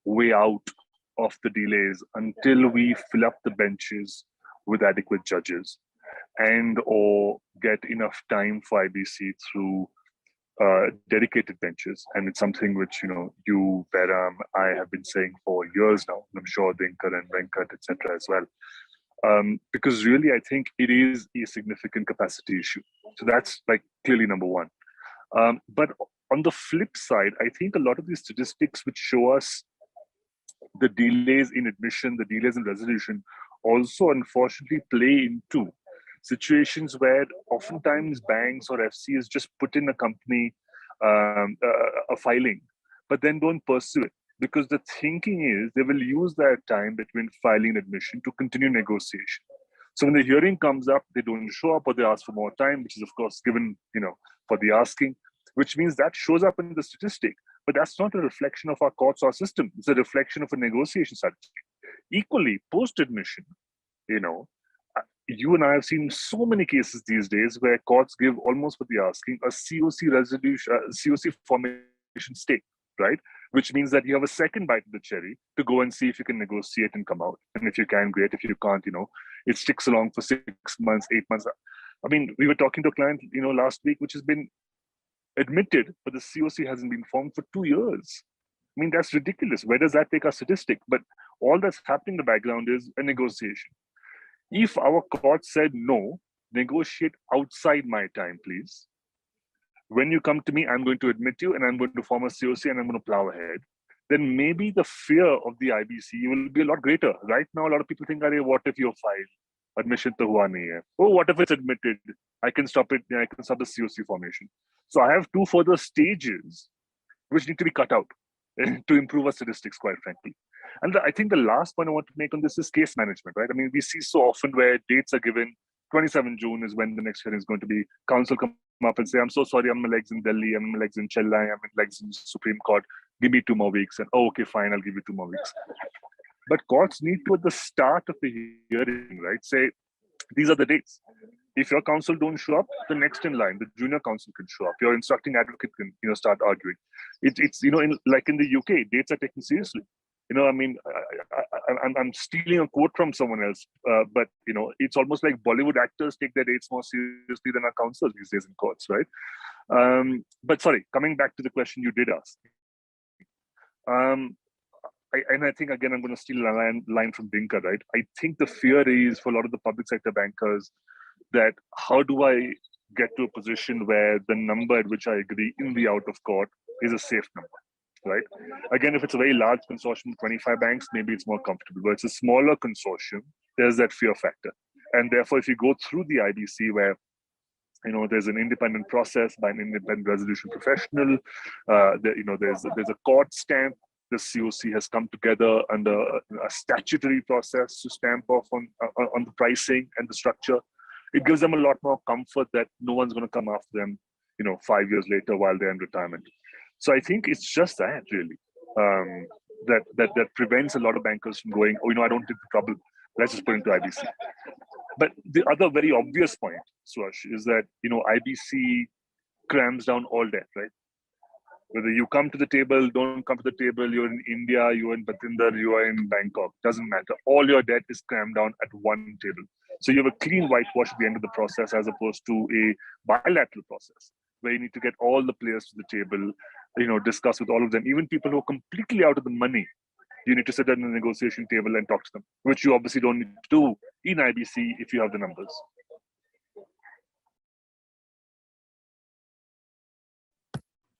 way out of the delays until we fill up the benches with adequate judges and or get enough time for IBC through dedicated benches. And it's something which you, Pairam, I have been saying for years now. I'm sure Dinkar and Venkat, etc. as well. Because really, I think it is a significant capacity issue. So that's clearly number one. But on the flip side, I think a lot of these statistics which show us the delays in admission, the delays in resolution, also unfortunately play into situations where oftentimes banks or FCs just put in a company a filing, but then don't pursue it, because the thinking is they will use that time between filing and admission to continue negotiation. So when the hearing comes up, they don't show up or they ask for more time, which is of course given for the asking, which means that shows up in the statistic. But that's not a reflection of our courts or system. It's a reflection of a negotiation strategy. Equally, post-admission, you and I have seen so many cases these days where courts give almost what they're asking, a COC resolution, COC formation stake, right? Which means that you have a second bite of the cherry to go and see if you can negotiate and come out. And if you can, great. If you can't, it sticks along for 6 months, 8 months. I mean, we were talking to a client, last week, which has been admitted, but the COC hasn't been formed for 2 years. I mean, that's ridiculous. Where does that take our statistic? But all that's happening in the background is a negotiation. If our court said, no, negotiate outside my time, please. When you come to me, I'm going to admit you and I'm going to form a COC and I'm going to plow ahead. Then maybe the fear of the IBC will be a lot greater. Right now, a lot of people think, what if you're filed? Admission to hua nahi hai. Oh, what if it's admitted? I can stop it. I can stop the COC formation. So I have 2 further stages which need to be cut out to improve our statistics, quite frankly. And I think the last point I want to make on this is case management, right? I mean, we see so often where dates are given. 27 June is when the next hearing is going to be. Counsel come up and say, I'm so sorry, I'm my legs in Delhi, I'm my legs in Chennai, I'm my legs in Supreme Court. Give me 2 more weeks. And okay, fine, I'll give you 2 more weeks. But courts need to, at the start of the hearing, right, say, these are the dates. If your counsel don't show up, the next in line, the junior counsel can show up. Your instructing advocate can, start arguing. It's like in the UK, dates are taken seriously. I mean, I'm stealing a quote from someone else, but it's almost like Bollywood actors take their dates more seriously than our counsels these days in courts, right? But sorry, coming back to the question you did ask. I think, again, I'm going to steal a line from Dinkar, right? I think the fear is for a lot of the public sector bankers that how do I get to a position where the number at which I agree in the out of court is a safe number, right? Again, if it's a very large consortium, 25 banks, maybe it's more comfortable. But it's a smaller consortium, there's that fear factor. And therefore, if you go through the IBC where there's an independent process by an independent resolution professional, there's a court stamp. The COC has come together under a statutory process to stamp off on the pricing and the structure. It gives them a lot more comfort that no one's going to come after them, 5 years later while they're in retirement. So I think it's just that really that prevents a lot of bankers from going, I don't take the trouble. Let's just put it into IBC. But the other very obvious point, Suharsh, is that IBC crams down all debt, right? Whether you come to the table, don't come to the table, you're in India, you're in Batinder, you are in Bangkok, doesn't matter. All your debt is crammed down at one table. So you have a clean whitewash at the end of the process as opposed to a bilateral process where you need to get all the players to the table, discuss with all of them, even people who are completely out of the money. You need to sit at the negotiation table and talk to them, which you obviously don't need to do in IBC if you have the numbers.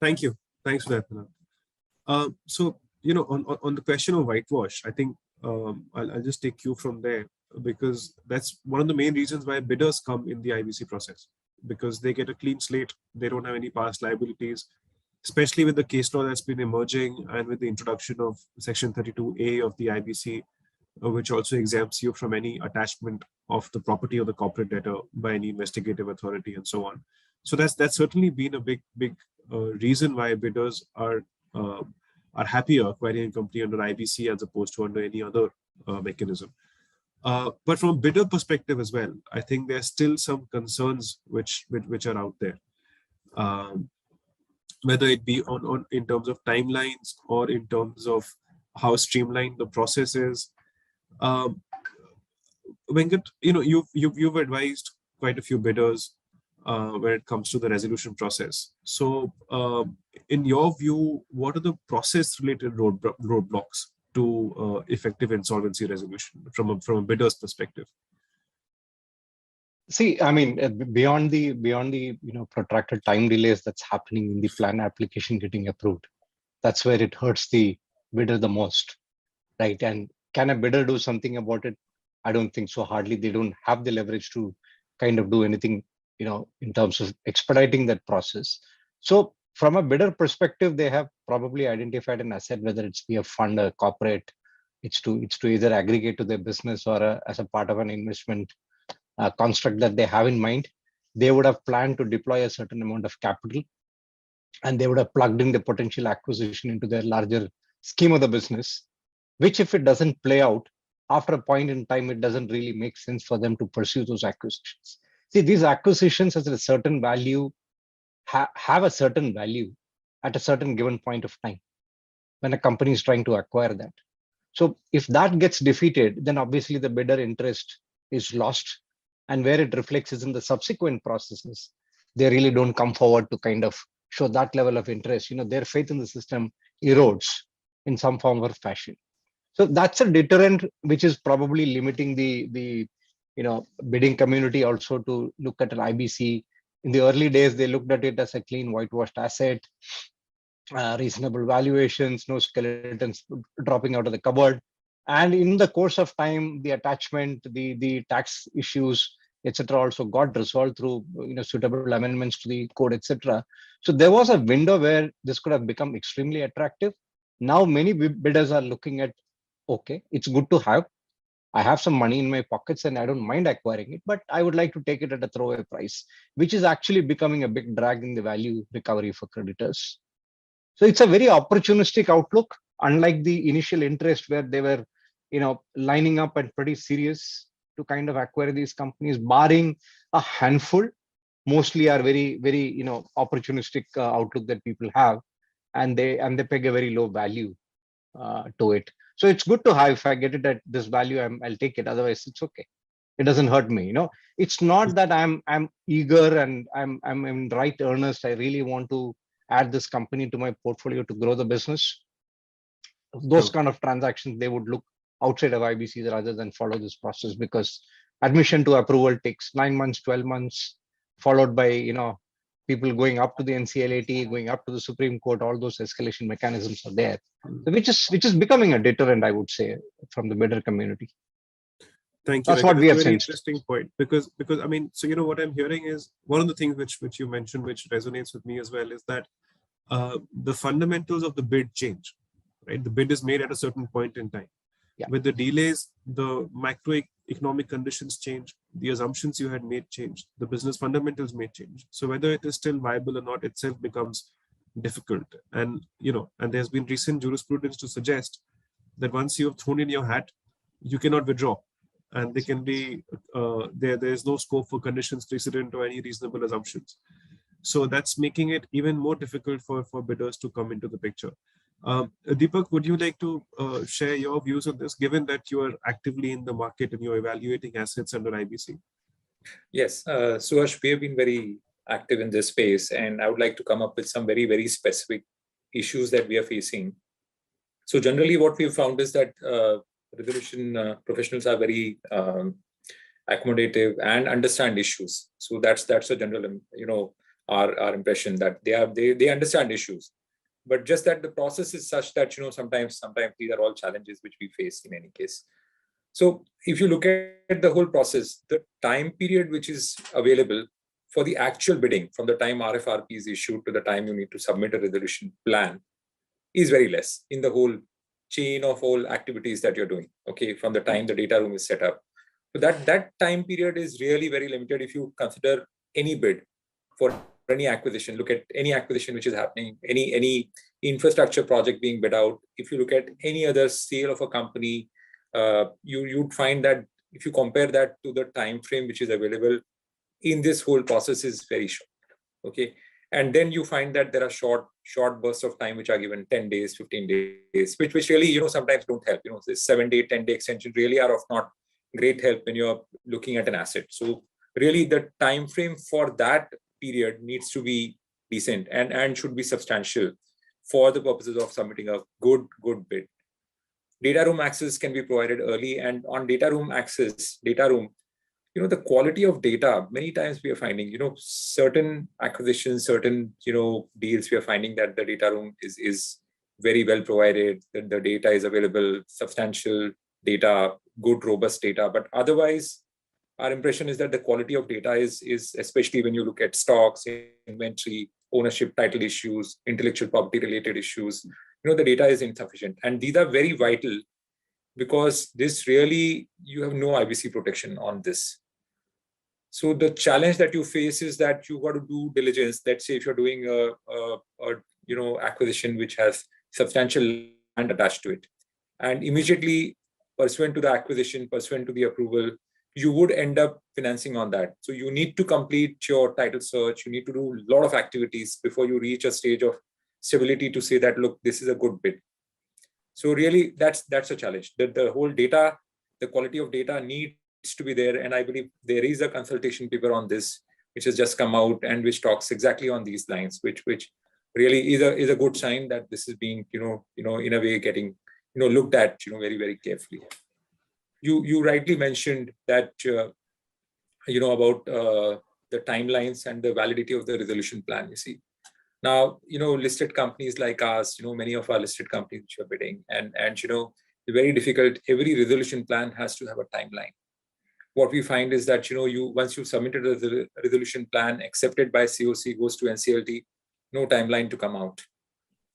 Thank you. Thanks for that, Mrinal. So, on the question of whitewash, I think I'll just take you from there because that's one of the main reasons why bidders come in the IBC process, because they get a clean slate. They don't have any past liabilities, especially with the case law that's been emerging and with the introduction of Section 32A of the IBC, which also exempts you from any attachment of the property of the corporate debtor by any investigative authority and so on. So that's certainly been a big reason why bidders are happier acquiring a company under IBC as opposed to under any other mechanism. But from a bidder perspective as well, I think there's still some concerns which are out there, whether it be on in terms of timelines or in terms of how streamlined the process is. Venkat, you've advised quite a few bidders when it comes to the resolution process. So in your view, what are the process-related roadblocks to effective insolvency resolution from a bidder's perspective? See, I mean, beyond the protracted time delays that's happening in the plan application getting approved, that's where it hurts the bidder the most, right? And can a bidder do something about it? I don't think so. Hardly. They don't have the leverage to kind of do anything, in terms of expediting that process. So from a bidder perspective, they have probably identified an asset, whether it's be a fund, a corporate, it's to either aggregate to their business or as a part of an investment construct that they have in mind. They would have planned to deploy a certain amount of capital and they would have plugged in the potential acquisition into their larger scheme of the business, which if it doesn't play out, after a point in time, it doesn't really make sense for them to pursue those acquisitions. See, these acquisitions as a certain value have a certain value at a certain given point of time when a company is trying to acquire that. So if that gets defeated, then obviously the bidder interest is lost. And where it reflects is in the subsequent processes. They really don't come forward to kind of show that level of interest. Their faith in the system erodes in some form or fashion. So that's a deterrent, which is probably limiting the bidding community also to look at an IBC. In the early days, they looked at it as a clean whitewashed asset, reasonable valuations, no skeletons dropping out of the cupboard. And in the course of time, the attachment, the tax issues, etc., also got resolved through suitable amendments to the code, etc. So there was a window where this could have become extremely attractive. Now many bidders are looking at, okay, it's good to have. I have some money in my pockets and I don't mind acquiring it, but I would like to take it at a throwaway price, which is actually becoming a big drag in the value recovery for creditors. So it's a very opportunistic outlook, unlike the initial interest where they were, lining up and pretty serious to kind of acquire these companies, barring a handful. Mostly are very, very, opportunistic outlook that people have, and they peg a very low value to it. So it's good to have. If I get it at this value, I'll take it. Otherwise, it's okay. It doesn't hurt me. It's not that I'm eager and I'm in right earnest. I really want to add this company to my portfolio to grow the business. Those kind of transactions, they would look outside of IBCs rather than follow this process, because admission to approval takes 9 months, 12 months, followed by people going up to the NCLAT, going up to the Supreme Court. All those escalation mechanisms are there, which is becoming a deterrent, I would say, from the bidder community. Thank you. That's what we have very sensed. Interesting point, because I mean, so what I'm hearing is one of the things which you mentioned, which resonates with me as well, is that the fundamentals of the bid change, right? The bid is made at a certain point in time. Yeah. With the delays, the macroeconomic conditions change, the assumptions you had made change, the business fundamentals may change. So whether it is still viable or not itself becomes difficult. And and there's been recent jurisprudence to suggest that once you have thrown in your hat, you cannot withdraw. And they can be there's no scope for conditions precedent or any reasonable assumptions. So that's making it even more difficult for bidders to come into the picture. Deepak, would you like to share your views on this, given that you are actively in the market and you're evaluating assets under IBC? Yes, Suharsh, we have been very active in this space, and I would like to come up with some very, very specific issues that we are facing. So generally what we've found is that resolution professionals are very accommodative and understand issues. So that's a general, our impression that they understand issues. But just that the process is such that sometimes these are all challenges which we face in any case. So if you look at the whole process, the time period which is available for the actual bidding from the time RFRP is issued to the time you need to submit a resolution plan is very less in the whole chain of all activities that you're doing. Okay, from the time the data room is set up. So that time period is really very limited if you consider any bid for any acquisition. Look at any acquisition which is happening, any infrastructure project being bid out. If you look at any other sale of a company, you'd find that if you compare that to the time frame which is available in this whole process is very short. Okay, and then you find that there are short bursts of time which are given 10 days, 15 days, which really sometimes don't help. This 7-day, 10-day extension really are of not great help when you're looking at an asset. So really the time frame for that period needs to be decent and should be substantial for the purposes of submitting a good bid. Data room access can be provided early, and on data room access, the quality of data, many times we are finding, certain acquisitions, certain, deals, we are finding that the data room is very well provided, that the data is available, substantial data, good, robust data. But otherwise, our impression is that the quality of data is especially when you look at stocks, inventory, ownership, title issues, intellectual property related issues, the data is insufficient. And these are very vital because this really, you have no IBC protection on this. So the challenge that you face is that you got to do diligence. Let's say if you're doing a acquisition which has substantial land attached to it, and immediately pursuant to the acquisition, pursuant to the approval, you would end up financing on that. So you need to complete your title search. You need to do a lot of activities before you reach a stage of stability to say that, look, this is a good bid. So really, that's a challenge. The whole data, the quality of data needs to be there. And I believe there is a consultation paper on this, which has just come out and which talks exactly on these lines, which really is a good sign that this is being, in a way getting, looked at, very, very carefully. You rightly mentioned that, about the timelines and the validity of the resolution plan, you see. Now, listed companies like us, many of our listed companies which are bidding, and very difficult, every resolution plan has to have a timeline. What we find is that, once you've submitted a resolution plan accepted by COC, goes to NCLT, no timeline to come out.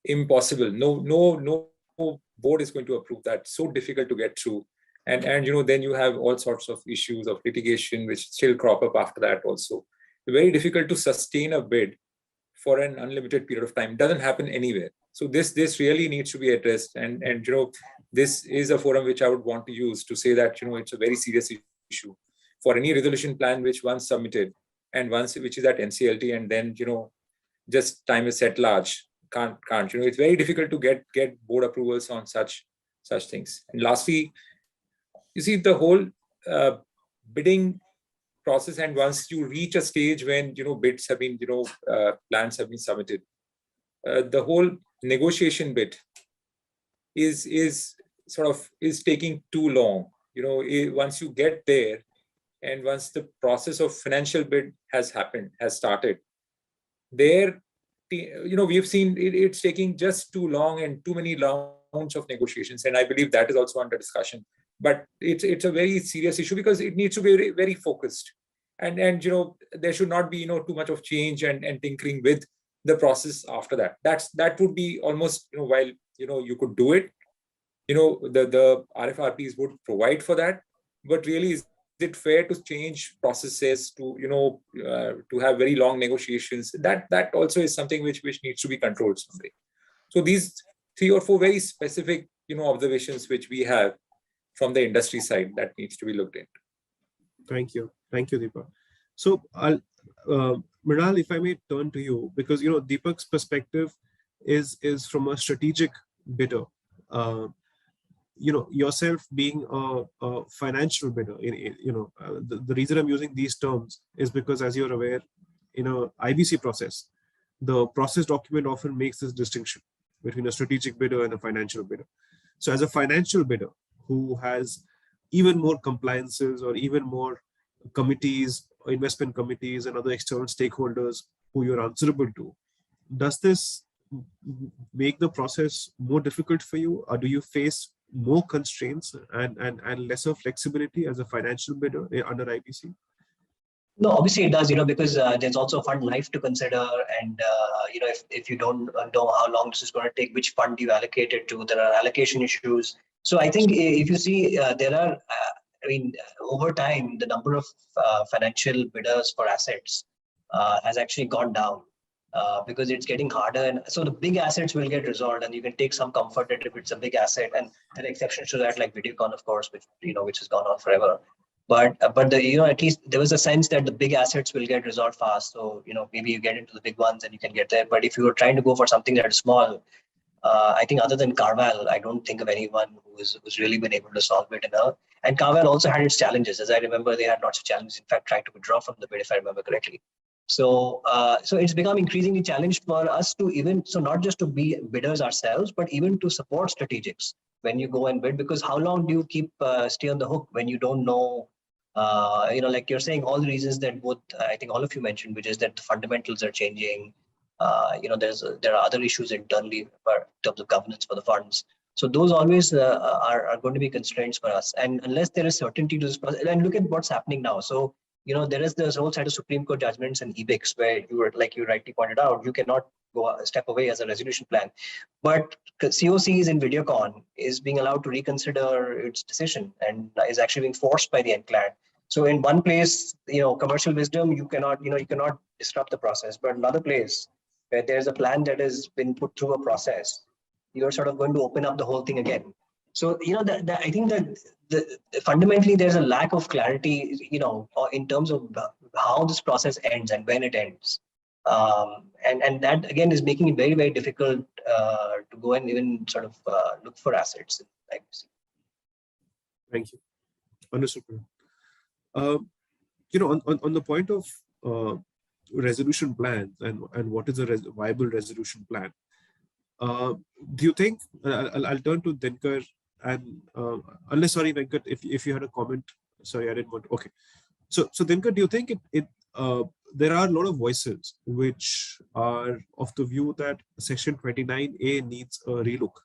Impossible. No board is going to approve that. So difficult to get through. And then you have all sorts of issues of litigation which still crop up after that also. Very difficult to sustain a bid for an unlimited period of time. It doesn't happen anywhere. So this really needs to be addressed. And this is a forum which I would want to use to say that, it's a very serious issue for any resolution plan which once submitted and which is at NCLT, and then, just time is set large. Can't. It's very difficult to get board approvals on such things. And lastly, you see the whole bidding process, and once you reach a stage when bids have been, plans have been submitted, the whole negotiation bit is taking too long. Once you get there, and once the process of financial bid has started, there, we've seen it's taking just too long and too many rounds of negotiations, and I believe that is also under discussion. But it's a very serious issue because it needs to be very, very focused, and there should not be too much of change and tinkering with the process after that. That would be almost while you could do it, the RFRPs would provide for that, but really is it fair to change processes to to have very long negotiations? That also is something which needs to be controlled someday. So these 3 or 4 very specific observations which we have from the industry side that needs to be looked into. Thank you, Deepak. So I'll Mrinal, if I may turn to you, because Deepak's perspective is from a strategic bidder. Yourself being a financial bidder, the reason I'm using these terms is because, as you're aware, in a IBC process, the process document often makes this distinction between a strategic bidder and a financial bidder. So as a financial bidder who has even more compliances or even more committees, investment committees and other external stakeholders who you're answerable to, does this make the process more difficult for you, or do you face more constraints and lesser flexibility as a financial bidder under IBC? No, obviously it does, because there's also fund life to consider, and if you don't know how long this is going to take, which fund you allocate it to, there are allocation issues. So I think if you see, there are, over time, the number of financial bidders for assets has actually gone down because it's getting harder, and so the big assets will get resolved, and you can take some comfort that if it's a big asset, and there are exceptions to that, like Videocon, of course, which has gone on forever. But at least there was a sense that the big assets will get resolved fast. So maybe you get into the big ones and you can get there. But if you were trying to go for something that is small, I think other than Carval, I don't think of anyone who's really been able to solve it. And Carval also had its challenges. As I remember, they had lots of challenges. In fact, trying to withdraw from the bid, if I remember correctly. So it's become increasingly challenged for us to not just to be bidders ourselves, but even to support strategics when you go and bid. Because how long do you stay on the hook when you don't know? Like you're saying, all the reasons that I think all of you mentioned, which is that the fundamentals are changing. There are other issues internally in terms of governance for the funds. So those always are going to be constraints for us. And unless there is certainty to this process, and look at what's happening now. So, there is this whole set of Supreme Court judgments and EBICs where like you rightly pointed out, you cannot go a step away as a resolution plan. But COCs in Videocon is being allowed to reconsider its decision and is actually being forced by the NCLAT So in one place, commercial wisdom, you cannot disrupt the process. But another place where there's a plan that has been put through a process, you're sort of going to open up the whole thing again. So, I think that fundamentally there's a lack of clarity, in terms of how this process ends and when it ends. And that again is making it very, very difficult to go and even sort of look for assets. Thank you. Understood. On the point of resolution plans and what is a viable resolution plan, do you think, I'll turn to Dinkar and unless, sorry, Venkat, if you had a comment, sorry, I didn't want to, okay. So Dinkar, do you think there are a lot of voices which are of the view that Section 29A needs a relook?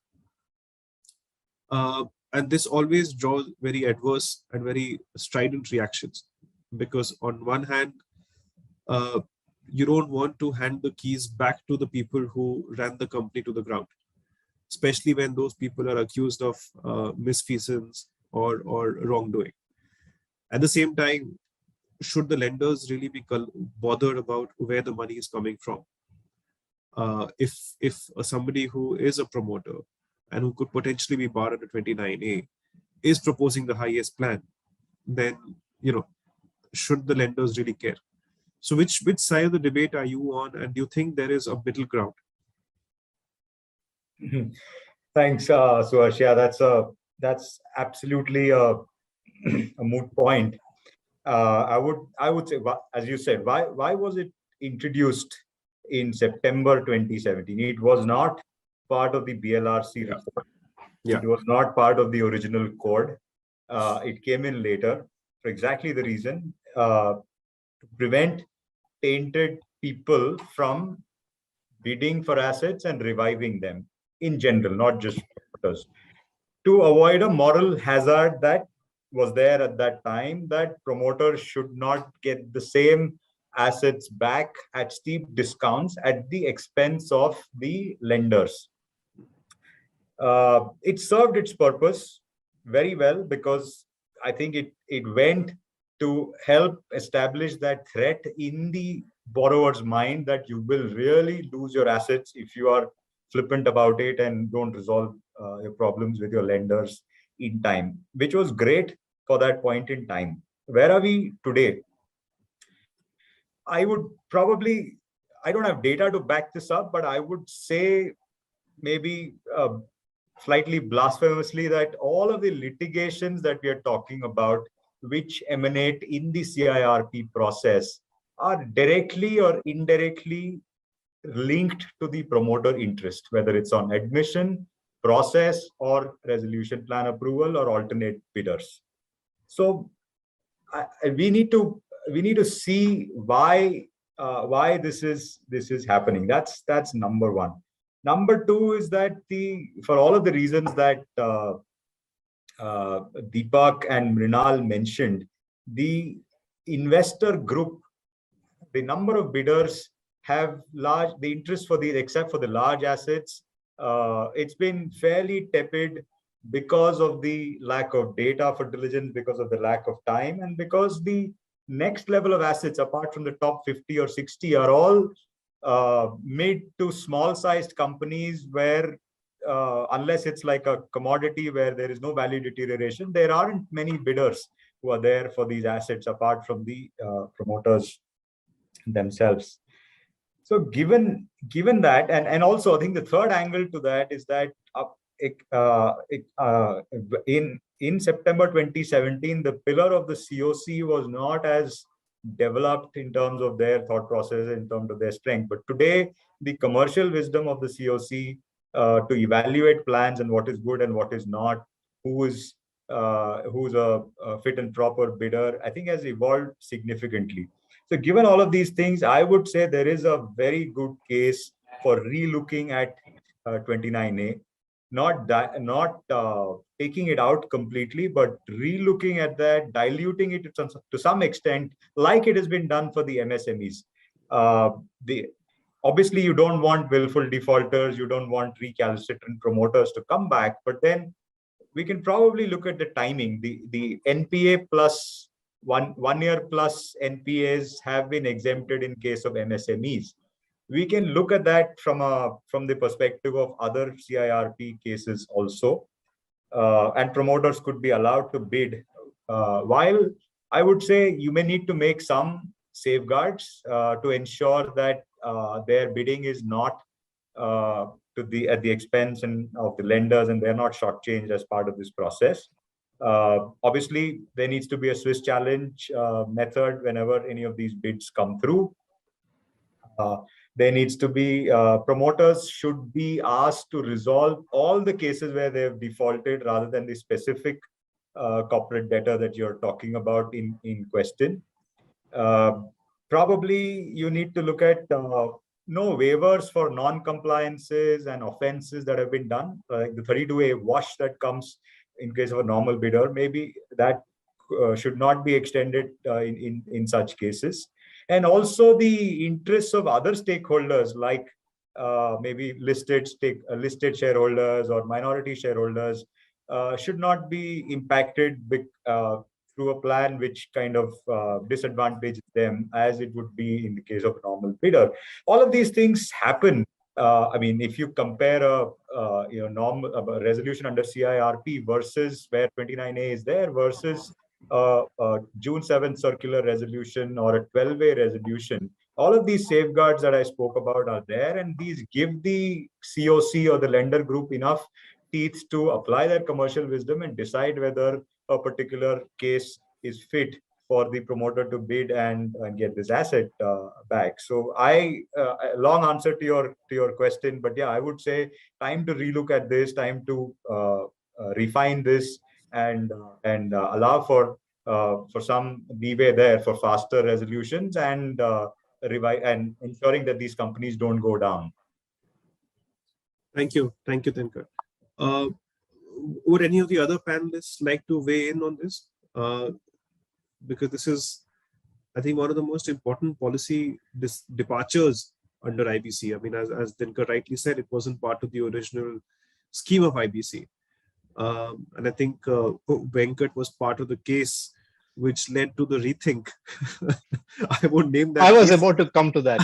And this always draws very adverse and very strident reactions, because on one hand, you don't want to hand the keys back to the people who ran the company to the ground, especially when those people are accused of misfeasance or wrongdoing. At the same time, should the lenders really be bothered about where the money is coming from? If somebody who is a promoter and who could potentially be barred under 29A is proposing the highest plan, then should the lenders really care? So which side of the debate are you on, and do you think there is a middle ground? Thanks, Suharsh. Yeah, that's absolutely a moot point. I would say, as you said, why was it introduced in September 2017? It was not part of the BLRC report. Yeah. It was not part of the original code. It came in later for exactly the reason, to prevent tainted people from bidding for assets and reviving them in general, not just promoters, to avoid a moral hazard that was there at that time, that promoters should not get the same assets back at steep discounts at the expense of the lenders. It served its purpose very well, because I think it went to help establish that threat in the borrower's mind that you will really lose your assets if you are flippant about it and don't resolve your problems with your lenders in time, which was great for that point in time. Where are we today? I would probably, I don't have data to back this up, but I would say maybe slightly blasphemously that all of the litigations that we are talking about, which emanate in the CIRP process, are directly or indirectly linked to the promoter interest, whether it's on admission, process, or resolution plan approval, or alternate bidders. So we need to see why this is happening. That's number one. Number two is that for all of the reasons that Deepak and Mrinal mentioned, the investor group, the number of bidders have the interest for these, except for the large assets, it's been fairly tepid because of the lack of data for diligence, because of the lack of time, and because the next level of assets, apart from the top 50 or 60, are all mid to small sized companies where unless it's like a commodity where there is no value deterioration, there aren't many bidders who are there for these assets apart from the promoters themselves. So given that, and also I think the third angle to that is that in September 2017, the pillar of the COC was not as developed in terms of their thought process, in terms of their strength. But today, the commercial wisdom of the COC to evaluate plans and what is good and what is not, who's a fit and proper bidder, I think has evolved significantly. So given all of these things, I would say there is a very good case for relooking at 29A, not taking it out completely, but relooking at that, diluting it to some extent, like it has been done for the MSMEs. Obviously, you don't want willful defaulters, you don't want recalcitrant promoters to come back, but then we can probably look at the timing. The NPA plus one year plus NPAs have been exempted in case of MSMEs. We can look at that from the perspective of other CIRP cases also, and promoters could be allowed to bid. While I would say you may need to make some safeguards to ensure that their bidding is not at the expense of the lenders, and they're not shortchanged as part of this process. Obviously, there needs to be a Swiss challenge method whenever any of these bids come through. There needs to be promoters should be asked to resolve all the cases where they have defaulted rather than the specific corporate debtor that you're talking about in question. Probably you need to look at no waivers for non-compliances and offenses that have been done, like the 32A wash that comes in case of a normal bidder. Maybe that should not be extended in such cases. And also the interests of other stakeholders, like maybe listed shareholders or minority shareholders, should not be impacted through a plan which kind of disadvantages them, as it would be in the case of a normal bidder. All of these things happen. I mean, if you compare a resolution under CIRP versus where 29A is there versus June 7th circular resolution or a 12A resolution, all of these safeguards that I spoke about are there, and these give the COC or the lender group enough teeth to apply their commercial wisdom and decide whether a particular case is fit for the promoter to bid and get this asset back. So a long answer to your question, but yeah, I would say time to relook at this, time to refine this, and allow for some leeway there for faster resolutions and ensuring that these companies don't go down. Thank you, Dinkar. Would any of the other panelists like to weigh in on this? Because this is, I think, one of the most important policy departures under IBC. I mean, as Dinkar rightly said, it wasn't part of the original scheme of IBC. And I think Venkat was part of the case which led to the rethink. I won't name that. I was case. about to come to that.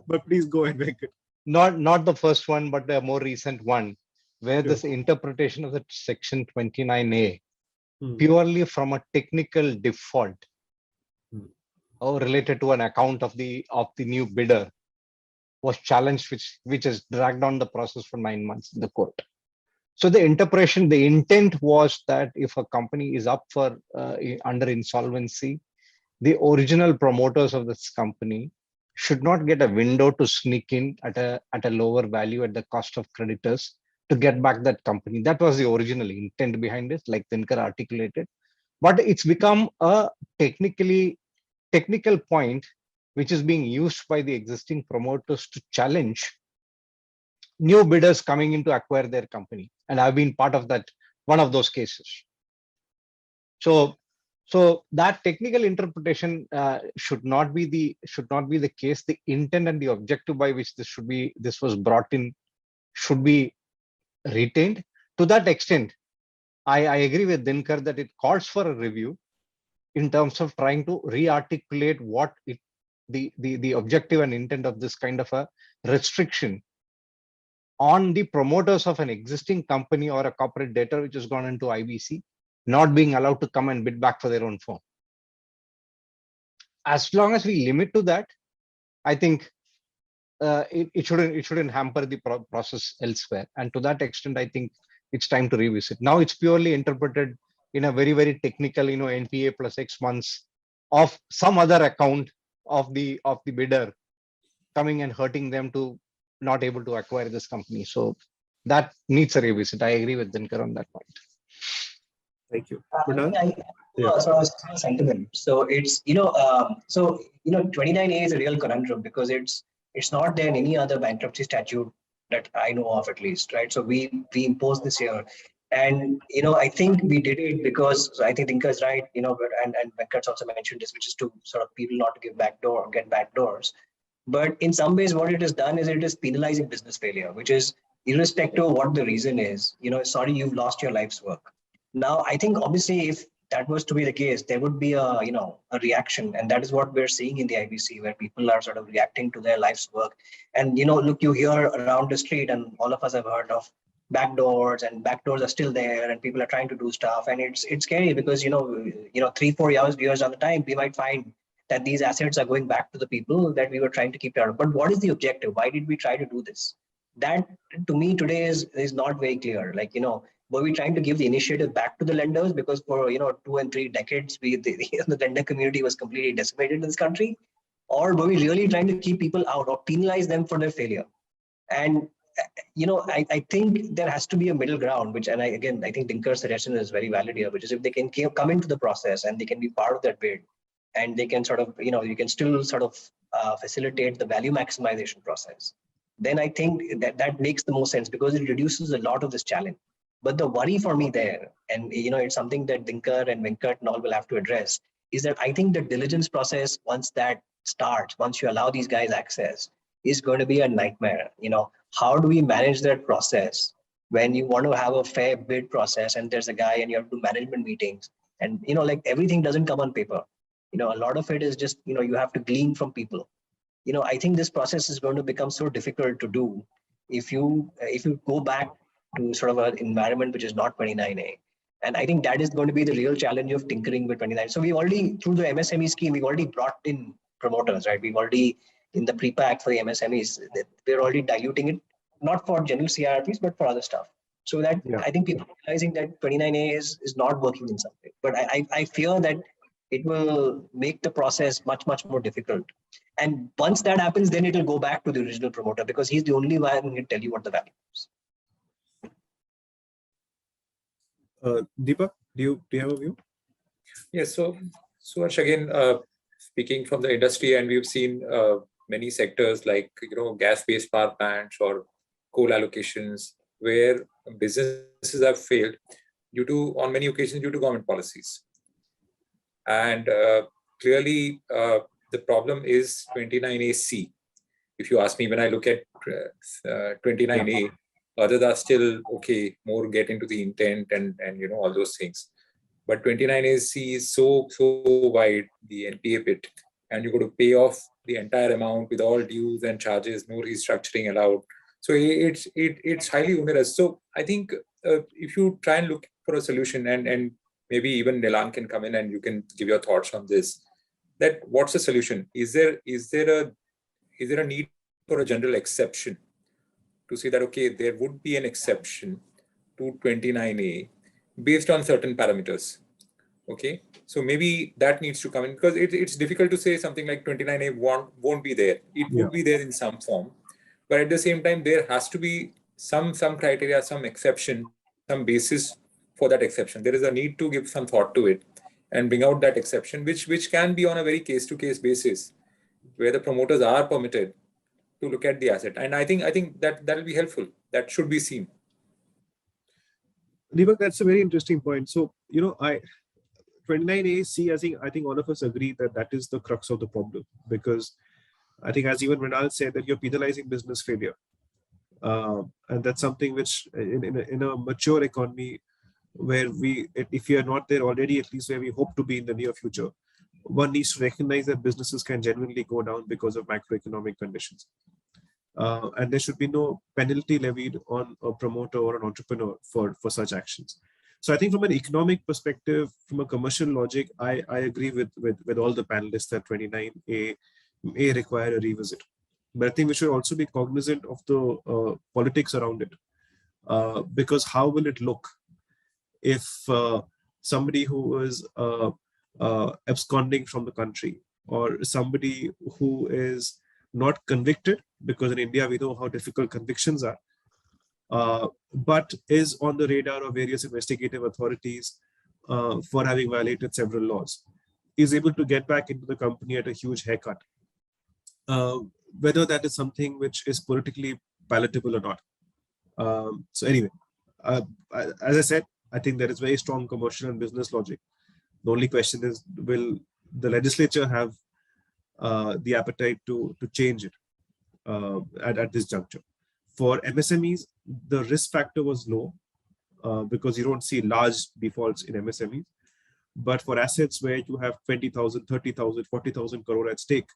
But please go ahead, Venkat. Not the first one, but a more recent one, where this interpretation of the section 29A purely from a technical default or related to an account of the new bidder was challenged, which has dragged on the process for 9 months in the court. So the intent was that if a company is up for under insolvency, the original promoters of this company should not get a window to sneak in at a lower value at the cost of creditors to get back that company. That was the original intent behind it, like Dinkar articulated. But it's become a technical point which is being used by the existing promoters to challenge new bidders coming in to acquire their company. And I've been part of that, one of those cases. So that technical interpretation should not be the case. The intent and the objective by which this was brought in should be retained. To that extent, I agree with Dinkar that it calls for a review in terms of trying to re-articulate what the objective and intent of this kind of a restriction on the promoters of an existing company or a corporate debtor which has gone into IBC, not being allowed to come and bid back for their own firm. As long as we limit to that, I think it shouldn't hamper the process elsewhere. And to that extent, I think it's time to revisit. Now it's purely interpreted in a very, very technical, NPA plus X months of some other account of the bidder coming and hurting them to not able to acquire this company. So that needs a revisit. I agree with Dinkar on that point. Thank you. So I was sentiment. So it's 29A is a real conundrum because it's not there in any other bankruptcy statute that I know of, at least, right? So we imposed this here, and I think we did it because I think Dinkar is right, and Venkat's also mentioned this, which is to sort of people not to get back doors. But in some ways, what it has done is it is penalizing business failure, which is irrespective of what the reason is. Sorry, you've lost your life's work. Now, I think obviously if that was to be the case, there would be a reaction, and that is what we're seeing in the IBC, where people are sort of reacting to their life's work. And look, you hear around the street, and all of us have heard of backdoors, and backdoors are still there, and people are trying to do stuff, and it's scary because 3-4 years on the time, we might find that these assets are going back to the people that we were trying to keep out of. But what is the objective? Why did we try to do this? That to me today is not very clear. Like, were we trying to give the initiative back to the lenders because for 2 and 3 decades the lender community was completely decimated in this country? Or were we really trying to keep people out or penalize them for their failure? And I think there has to be a middle ground, which, and I think Dinkar's suggestion is very valid here, which is if they can come into the process and they can be part of that bid, and they can sort of, you can still sort of facilitate the value maximization process, then I think that makes the most sense because it reduces a lot of this challenge. But the worry for me there, and it's something that Dinkar and Venkat and all will have to address, is that I think the diligence process, once that starts, once you allow these guys access, is going to be a nightmare. How do we manage that process when you want to have a fair bid process and there's a guy and you have to do management meetings and like everything doesn't come on paper. A lot of it is just you have to glean from people. I think this process is going to become so difficult to do if you go back to sort of an environment which is not 29A. And I think that is going to be the real challenge of tinkering with 29. So we already, through the MSME scheme, we've already brought in promoters, right? We've already, in the pre-pack for the MSMEs, we're already diluting it, not for general CRPs, but for other stuff. So that I think people are realizing that 29A is not working in some way. But I fear that it will make the process much, much more difficult. And once that happens, then it will go back to the original promoter because he's the only one who can tell you what the value is. Deepak, do you have a view? Yes, so Suharsh, again, speaking from the industry, and we've seen many sectors like gas-based power plants or coal allocations where businesses have failed on many occasions due to government policies. And clearly, the problem is 29AC. If you ask me, when I look at 29A, others are still okay, more get into the intent and all those things. But 29AC is so wide, the NPA bit, and you got to pay off the entire amount with all dues and charges, no restructuring allowed. So it's highly onerous. So I think if you try and look for a solution, and maybe even Nilang can come in and you can give your thoughts on this, that what's the solution? Is there a need for a general exception to say that, okay, there would be an exception to 29A based on certain parameters? Okay, so maybe that needs to come in because it's difficult to say something like 29A won't be there. It would be there in some form, but at the same time, there has to be some criteria, some exception, some basis for that exception. There is a need to give some thought to it and bring out that exception, which can be on a very case-to-case basis, where the promoters are permitted to look at the asset. And I think that will be helpful. That should be seen. Deepak, that's a very interesting point. So 29AC, I think all of us agree that is the crux of the problem, because I think, as even Mrinal said, that you're penalizing business failure, and that's something which in a mature economy, where if you are not there already, at least where we hope to be in the near future, one needs to recognize that businesses can genuinely go down because of macroeconomic conditions. And there should be no penalty levied on a promoter or an entrepreneur for such actions. So I think from an economic perspective, from a commercial logic, I agree with all the panelists that 29A may require a revisit. But I think we should also be cognizant of the politics around it, because how will it look if somebody who is absconding from the country, or somebody who is not convicted, because in India we know how difficult convictions are, but is on the radar of various investigative authorities for having violated several laws, is able to get back into the company at a huge haircut. Whether that is something which is politically palatable or not. So anyway, as I said, I think there is very strong commercial and business logic. The only question is, will the legislature have the appetite to change it at this juncture? For MSMEs, the risk factor was low because you don't see large defaults in MSMEs. But for assets where you have 20,000, 30,000, 40,000 crore at stake,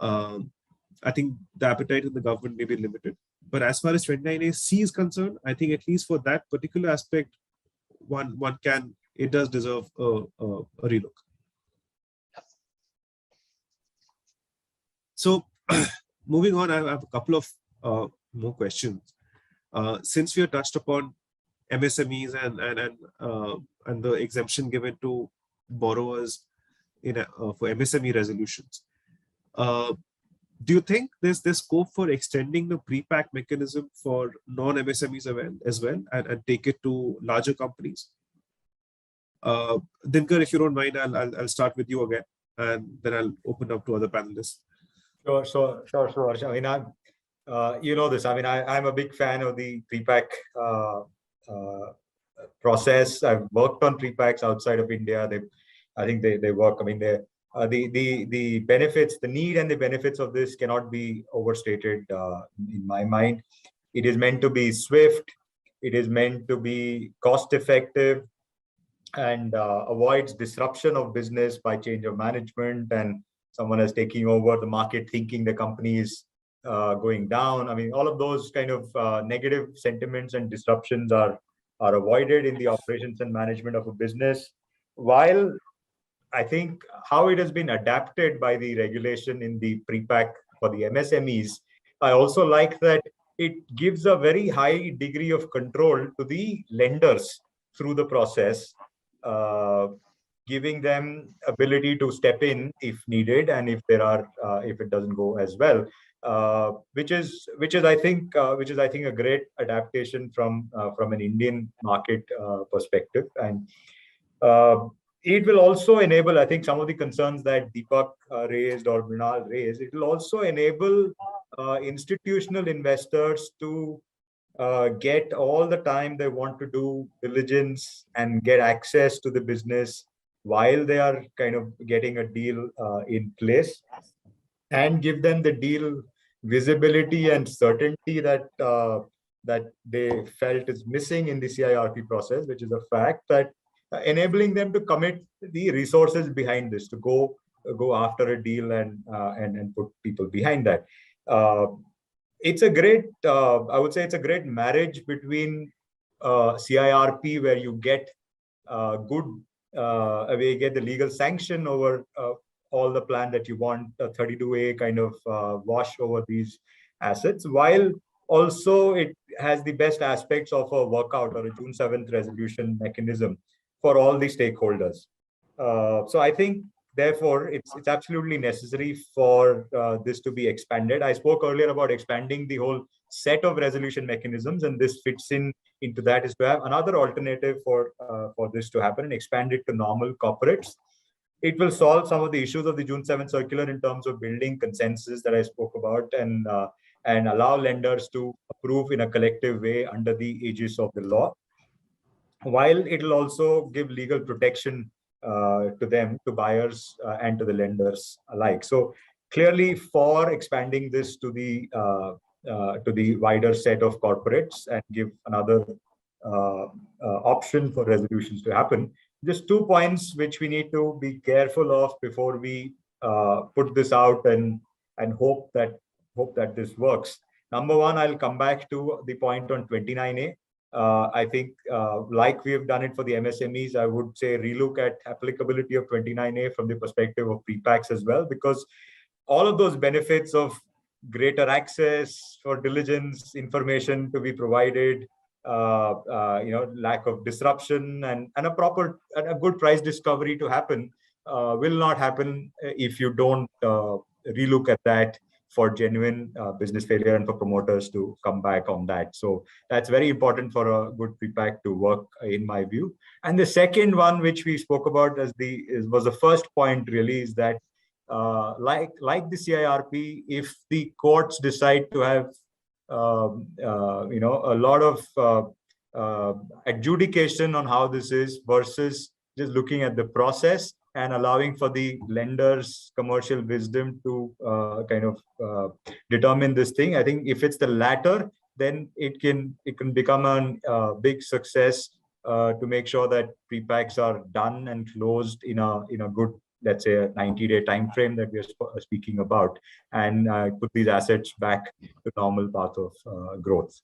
I think the appetite of the government may be limited. But as far as 29AC is concerned, I think at least for that particular aspect, it does deserve a relook. So moving on, I have a couple of more questions. Since we have touched upon MSMEs and the exemption given to borrowers for MSME resolutions, do you think there's scope for extending the pre-pack mechanism for non-MSMEs as well and take it to larger companies? Dinkar, if you don't mind, I'll start with you again, and then I'll open up to other panelists. Sure. I mean, you know this. I mean, I'm a big fan of the pre-pack process. I've worked on pre-packs outside of India. I think they work. I mean, the benefits, the need and the benefits of this cannot be overstated in my mind. It is meant to be swift. It is meant to be cost-effective and avoids disruption of business by change of management and someone is taking over the market thinking the company is going down. I mean, all of those kind of negative sentiments and disruptions are avoided in the operations and management of a business. While I think how it has been adapted by the regulation in the pre-pack for the MSMEs, I also like that it gives a very high degree of control to the lenders through the process, giving them ability to step in if needed and if it doesn't go as well, which is I think a great adaptation from an Indian market perspective. And it will also enable, I think, some of the concerns that Deepak raised or Mrinal raised. It will also enable institutional investors to get all the time they want to do diligence and get access to the business while they are kind of getting a deal in place, and give them the deal visibility and certainty that they felt is missing in the CIRP process, which is a fact, that enabling them to commit the resources behind this, to go after a deal and put people behind that. It's a great, I would say it's a great marriage between CIRP, where you get where you get the legal sanction over all the plan that you want, a 32A kind of wash over these assets, while also it has the best aspects of a workout or a June 7th resolution mechanism for all the stakeholders. So I think, therefore, it's absolutely necessary for this to be expanded. I spoke earlier about expanding the whole set of resolution mechanisms, and this fits into that, is to have another alternative for this to happen and expand it to normal corporates. It will solve some of the issues of the June 7th circular in terms of building consensus that I spoke about, and allow lenders to approve in a collective way under the aegis of the law, while it will also give legal protection to them, to buyers and to the lenders alike. So clearly, for expanding this to the wider set of corporates and give another option for resolutions to happen. Just 2 points which we need to be careful of before we put this out and hope that this works. Number one, I'll come back to the point on 29A. I think, like we have done it for the MSMEs, I would say relook at applicability of 29A from the perspective of pre-packs as well, because all of those benefits of greater access for diligence, information to be provided, lack of disruption, and a good price discovery to happen will not happen if you don't relook at that for genuine business failure and for promoters to come back on that. So that's very important for a good pre-pack to work, in my view. And the second one, which we spoke about was the first point, really, is that like the CIRP, if the courts decide to have a lot of adjudication on how this is versus just looking at the process and allowing for the lenders' commercial wisdom to determine this thing. I think if it's the latter, then it can become a big success to make sure that prepacks are done and closed in a good, let's say, a 90-day time frame that we are speaking about, and put these assets back to normal path of growth.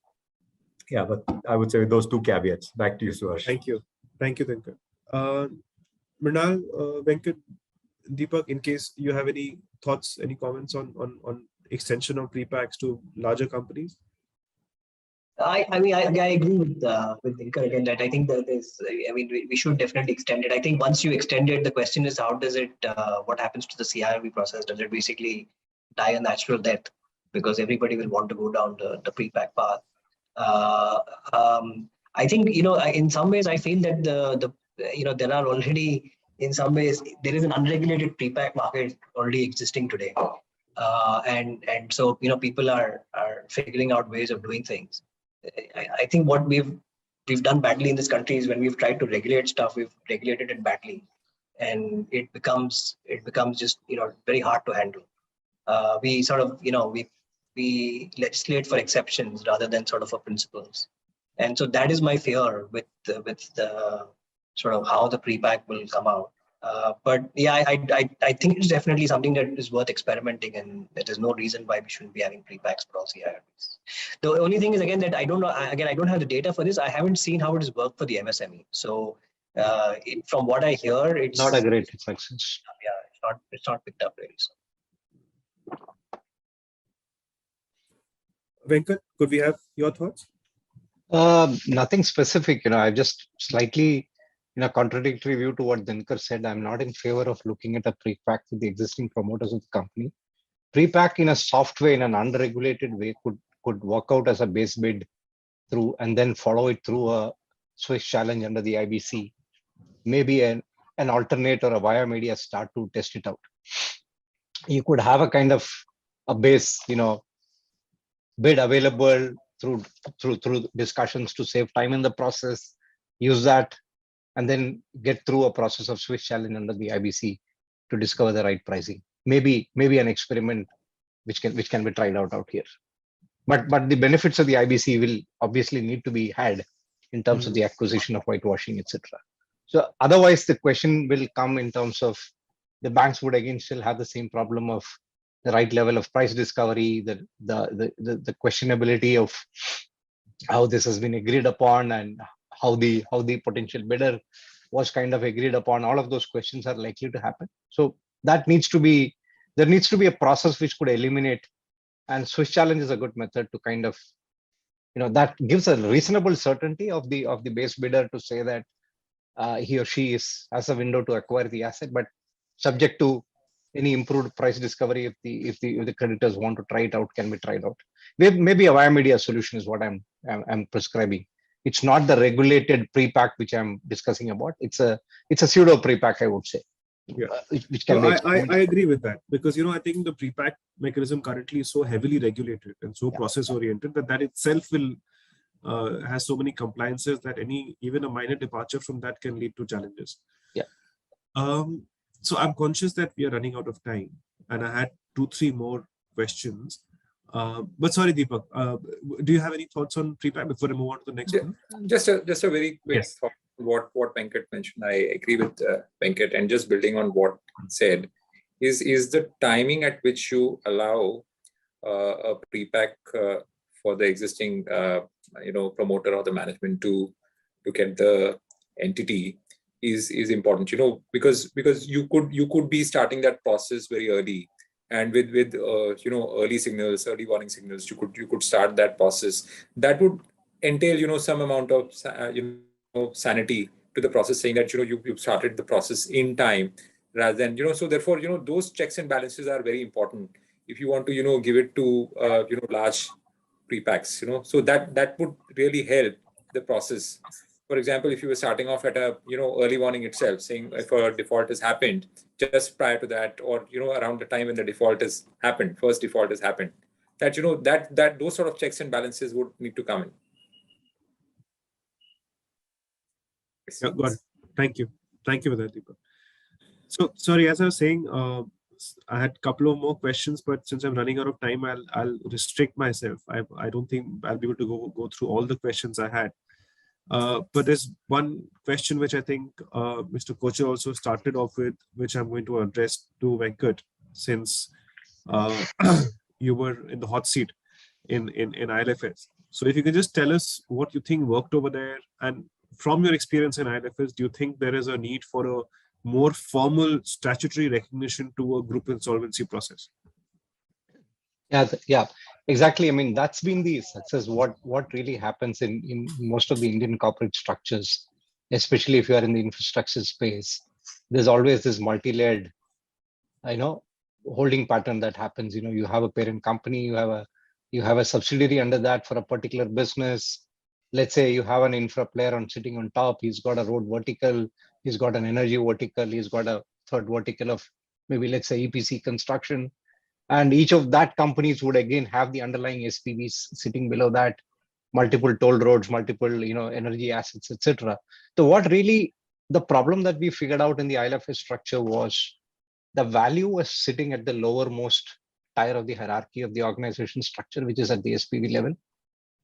Yeah, but I would say with those two caveats. Back to you, Suharsh. Thank you, Dinkar. Mrinal, Venkat, Deepak, in case you have any thoughts, any comments on extension of prepacks to larger companies? I agree with Dinkar again that I think that we should definitely extend it. I think once you extend it, the question is how does it, what happens to the CIRB process? Does it basically die a natural death? Because everybody will want to go down the prepack path. I think, in some ways I feel that there are already, in some ways, there is an unregulated prepack market already existing today. And so, people are figuring out ways of doing things. I think what we've done badly in this country is when we've tried to regulate stuff, we've regulated it badly, and it becomes just very hard to handle. We sort of we legislate for exceptions rather than sort of for principles, and so that is my fear with the sort of how the prepack will come out. But yeah, I think it's definitely something that is worth experimenting, and there is no reason why we shouldn't be having prepacks for all CIRBs. The only thing is, again, that I don't know. Again, I don't have the data for this. I haven't seen how it has worked for the MSME. So from what I hear, it's Not a great success. Yeah, it's not picked up really. So. Venkat, could we have your thoughts? Nothing specific. I've just slightly in a contradictory view to what Dinkar said. I'm not in favor of looking at a prepack with the existing promoters of the company. Prepack in a soft way, in an unregulated way, could work out as a base bid through, and then follow it through a Swiss challenge under the IBC. Maybe an alternate or a via media start to test it out. You could have a kind of a base, bid available through discussions to save time in the process. Use that, and then get through a process of Swiss challenge under the IBC to discover the right pricing. Maybe an experiment which can be tried out here. But the benefits of the IBC will obviously need to be had in terms of the acquisition of whitewashing, etc. So otherwise, the question will come in terms of the banks would again still have the same problem of the right level of price discovery, the questionability of how this has been agreed upon, and how the potential bidder was kind of agreed upon. All of those questions are likely to happen. So there needs to be a process which could eliminate, and Swiss challenge is a good method to kind of, that gives a reasonable certainty of the base bidder to say that he or she has a window to acquire the asset, but subject to any improved price discovery if the creditors want to try it out, can be tried out. Maybe a via media solution is what I'm prescribing. It's not the regulated prepack which I'm discussing about. It's a pseudo prepack, I would say. Yeah, which can be I agree with that, because I think the prepack mechanism currently is so heavily regulated and so process oriented that itself will has so many compliances that even a minor departure from that can lead to challenges. Yeah. So I'm conscious that we are running out of time, and I had 2-3 more questions. But sorry, Deepak, do you have any thoughts on prepack before I move on to the next one? Just a very quick thought. What Venkat mentioned, I agree with Venkat, and just building on what he said, is the timing at which you allow a prepack for the existing promoter or the management to get the entity is important, because you could be starting that process very early, and with early signals, early warning signals, you could start that process. That would entail some amount of sanity to the process, saying that you've started the process in time, rather than so therefore those checks and balances are very important if you want to give it to large prepacks, so that would really help the process. For example, if you were starting off at a early warning itself, saying if a default has happened just prior to that, or around the time when the default has happened, first default has happened, that that those sort of checks and balances would need to come in. Yeah, got it. Thank you for that, Deepak. So sorry, as I was saying, I had a couple of more questions, but since I'm running out of time, I'll restrict myself. I don't think I'll be able to go through all the questions I had. But there's one question which I think Mr. Kochhar also started off with, which I'm going to address to Venkat, since you were in the hot seat in ILfS. So if you can just tell us what you think worked over there, and from your experience in ILfS, do you think there is a need for a more formal statutory recognition to a group insolvency process? Yeah, exactly. I mean, that's been the success. What really happens in most of the Indian corporate structures, especially if you are in the infrastructure space, there's always this multi-layered, holding pattern that happens. You have a parent company, you have a subsidiary under that for a particular business. Let's say you have an infra player sitting on top. He's got a road vertical, he's got an energy vertical, he's got a third vertical of maybe, let's say, EPC construction. And each of that companies would again have the underlying SPVs sitting below that, multiple toll roads, multiple energy assets, etc. So what really the problem that we figured out in the ILfS structure was the value was sitting at the lowermost tier of the hierarchy of the organization structure, which is at the SPV level,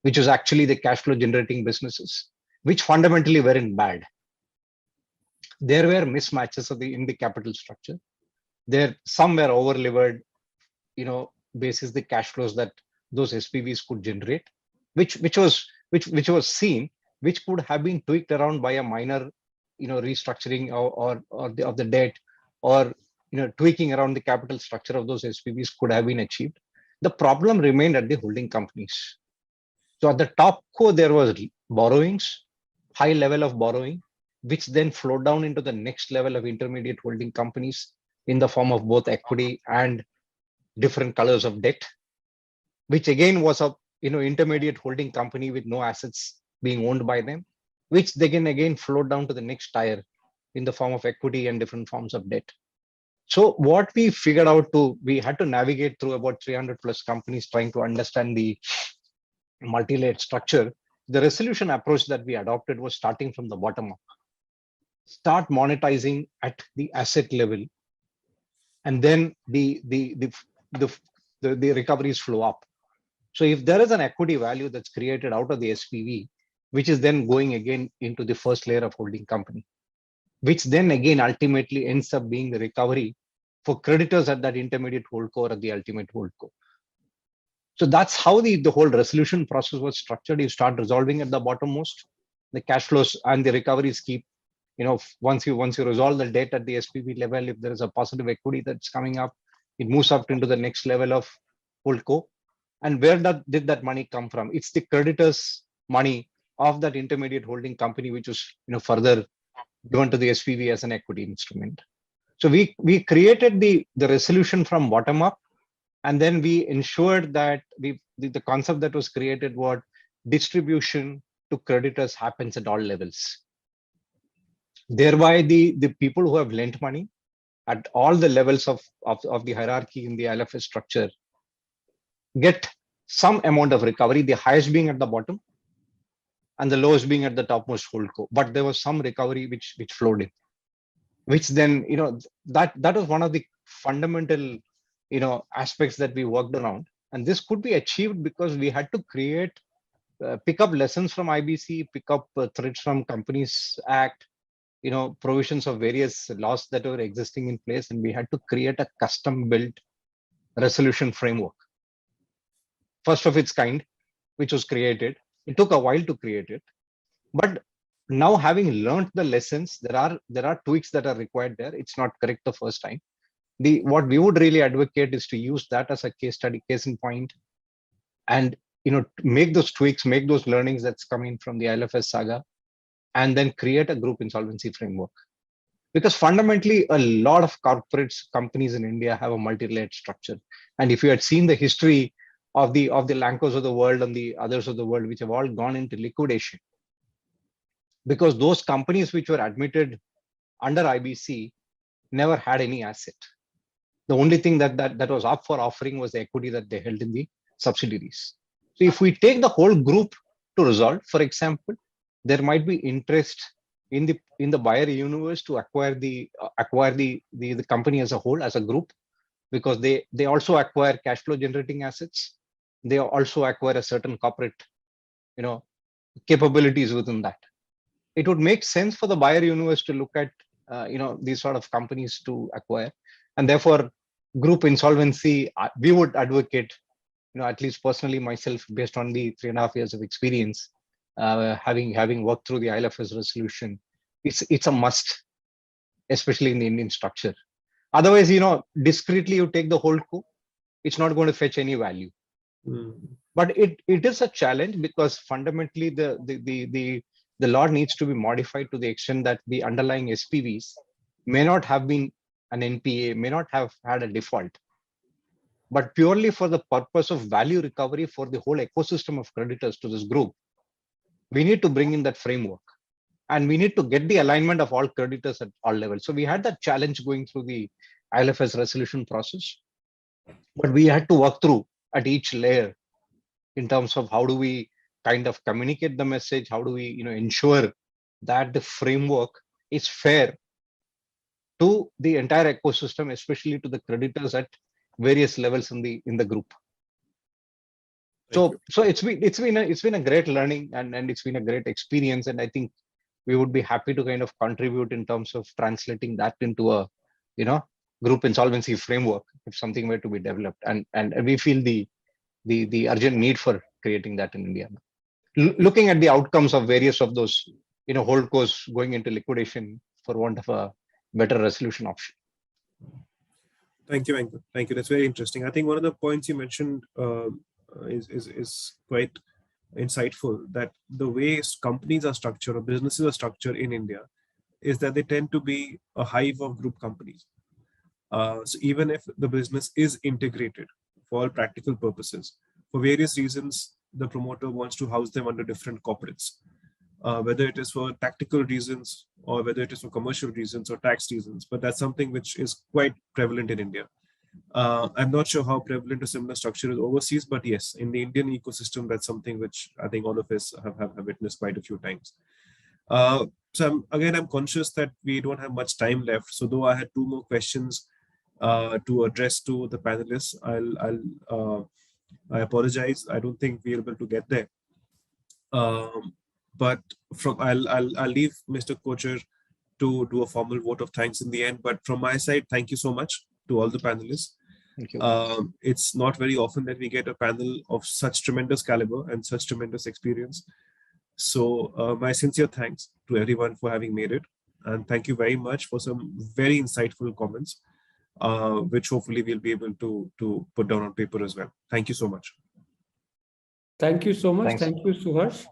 which is actually the cash flow generating businesses, which fundamentally weren't bad. There were mismatches in the capital structure. Some were over-levered, basis the cash flows that those SPVs could generate, which was seen, which could have been tweaked around by a minor, restructuring of the debt, or tweaking around the capital structure of those SPVs could have been achieved. The problem remained at the holding companies. So at the top core, there was borrowings, high level of borrowing, which then flowed down into the next level of intermediate holding companies in the form of both equity and different colors of debt, which again was a intermediate holding company with no assets being owned by them, which they can again flowed down to the next tier in the form of equity and different forms of debt. So what we figured out we had to navigate through about 300 plus companies trying to understand the multi-layered structure. The resolution approach that we adopted was starting from the bottom up. Start monetizing at the asset level, and then the recoveries flow up. So if there is an equity value that's created out of the SPV, which is then going again into the first layer of holding company, which then again ultimately ends up being the recovery for creditors at that intermediate holdco or at the ultimate holdco. So that's how the whole resolution process was structured. You start resolving at the bottommost, the cash flows and the recoveries keep, once you resolve the debt at the SPV level, if there is a positive equity that's coming up, it moves up into the next level of holdco. And where did that money come from? It's the creditors' money of that intermediate holding company, which was further given to the SPV as an equity instrument. So we created the resolution from bottom up, and then we ensured that the concept that was created was distribution to creditors happens at all levels. Thereby, the people who have lent money at all the levels of the hierarchy in the ILfS structure get some amount of recovery, the highest being at the bottom and the lowest being at the topmost holdco. But there was some recovery which flowed in, which then, that was one of the fundamental, aspects that we worked around. And this could be achieved because we had to create, pick up lessons from IBC, pick up threads from Companies Act, provisions of various laws that were existing in place. And we had to create a custom built resolution framework, first of its kind, which was created. It took a while to create it, but now having learned the lessons, there are tweaks that are required there. It's not correct the first time. What we would really advocate is to use that as a case study, case in point, and make those tweaks, make those learnings that's coming from the ILfS saga, and then create a group insolvency framework. Because fundamentally, a lot of companies in India have a multi-layered structure. And if you had seen the history of the Lancos of the world and the others of the world, which have all gone into liquidation, because those companies which were admitted under IBC never had any asset. The only thing that was up for offering was the equity that they held in the subsidiaries. So if we take the whole group to resolve, for example, there might be interest in the buyer universe to acquire the company as a whole, as a group, because they also acquire cash flow generating assets. They also acquire a certain corporate capabilities within that. it would make sense for the buyer universe to look at these sort of companies to acquire, and therefore group insolvency we would advocate, at least personally myself, based on the 3.5 years of experience, having worked through the ILfS resolution, it's a must, especially in the Indian structure. Otherwise, discreetly you take the whole coup, it's not going to fetch any value. But it is a challenge, because fundamentally the law needs to be modified to the extent that the underlying SPVs may not have been an NPA, may not have had a default, but purely for the purpose of value recovery for the whole ecosystem of creditors to this group, we need to bring in that framework, and we need to get the alignment of all creditors at all levels. So we had that challenge going through the ILfS resolution process, but we had to work through at each layer in terms of how do we kind of communicate the message, how do we ensure that the framework is fair to the entire ecosystem, especially to the creditors at various levels in the group. So it's been a great learning, and it's been a great experience, and I think we would be happy to kind of contribute in terms of translating that into a group insolvency framework if something were to be developed, and we feel the urgent need for creating that in India. Looking at the outcomes of various of those holdcos going into liquidation for want of a better resolution option. Thank you, Venkat. Thank you. That's very interesting. I think one of the points you mentioned is quite insightful, that the way companies are structured or businesses are structured in India is that they tend to be a hive of group companies. So even if the business is integrated for all practical purposes, for various reasons, the promoter wants to house them under different corporates, whether it is for tactical reasons or whether it is for commercial reasons or tax reasons. But that's something which is quite prevalent in India. I'm not sure how prevalent a similar structure is overseas, but yes, in the Indian ecosystem, that's something which I think all of us have witnessed quite a few times. So I'm conscious that we don't have much time left. So though I had 2 more questions to address to the panelists, I apologize. I don't think we're able to get there. But I'll leave Mr. Kochhar to do a formal vote of thanks in the end. But from my side, thank you so much to all the panelists. Thank you. It's not very often that we get a panel of such tremendous caliber and such tremendous experience. So my sincere thanks to everyone for having made it. And thank you very much for some very insightful comments, which hopefully we'll be able to put down on paper as well. Thank you so much. Thank you so much. Thanks. Thank you, Suharsh.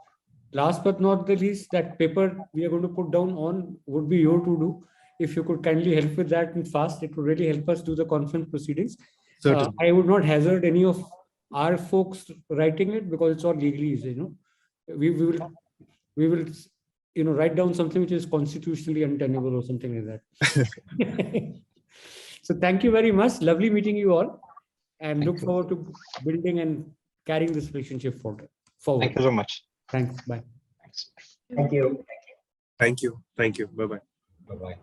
Last but not the least, that paper we are going to put down on would be your to do. If you could kindly help with that and fast, it would really help us do the conference proceedings. Certainly. I would not hazard any of our folks writing it, because it's all legalese. We will write down something which is constitutionally untenable or something like that. So thank you very much. Lovely meeting you all, and look forward to building and carrying this relationship forward. Thank you so much. Thanks. Bye. Thanks. Thank you. Thank you. Thank you. Bye-bye. Bye-bye.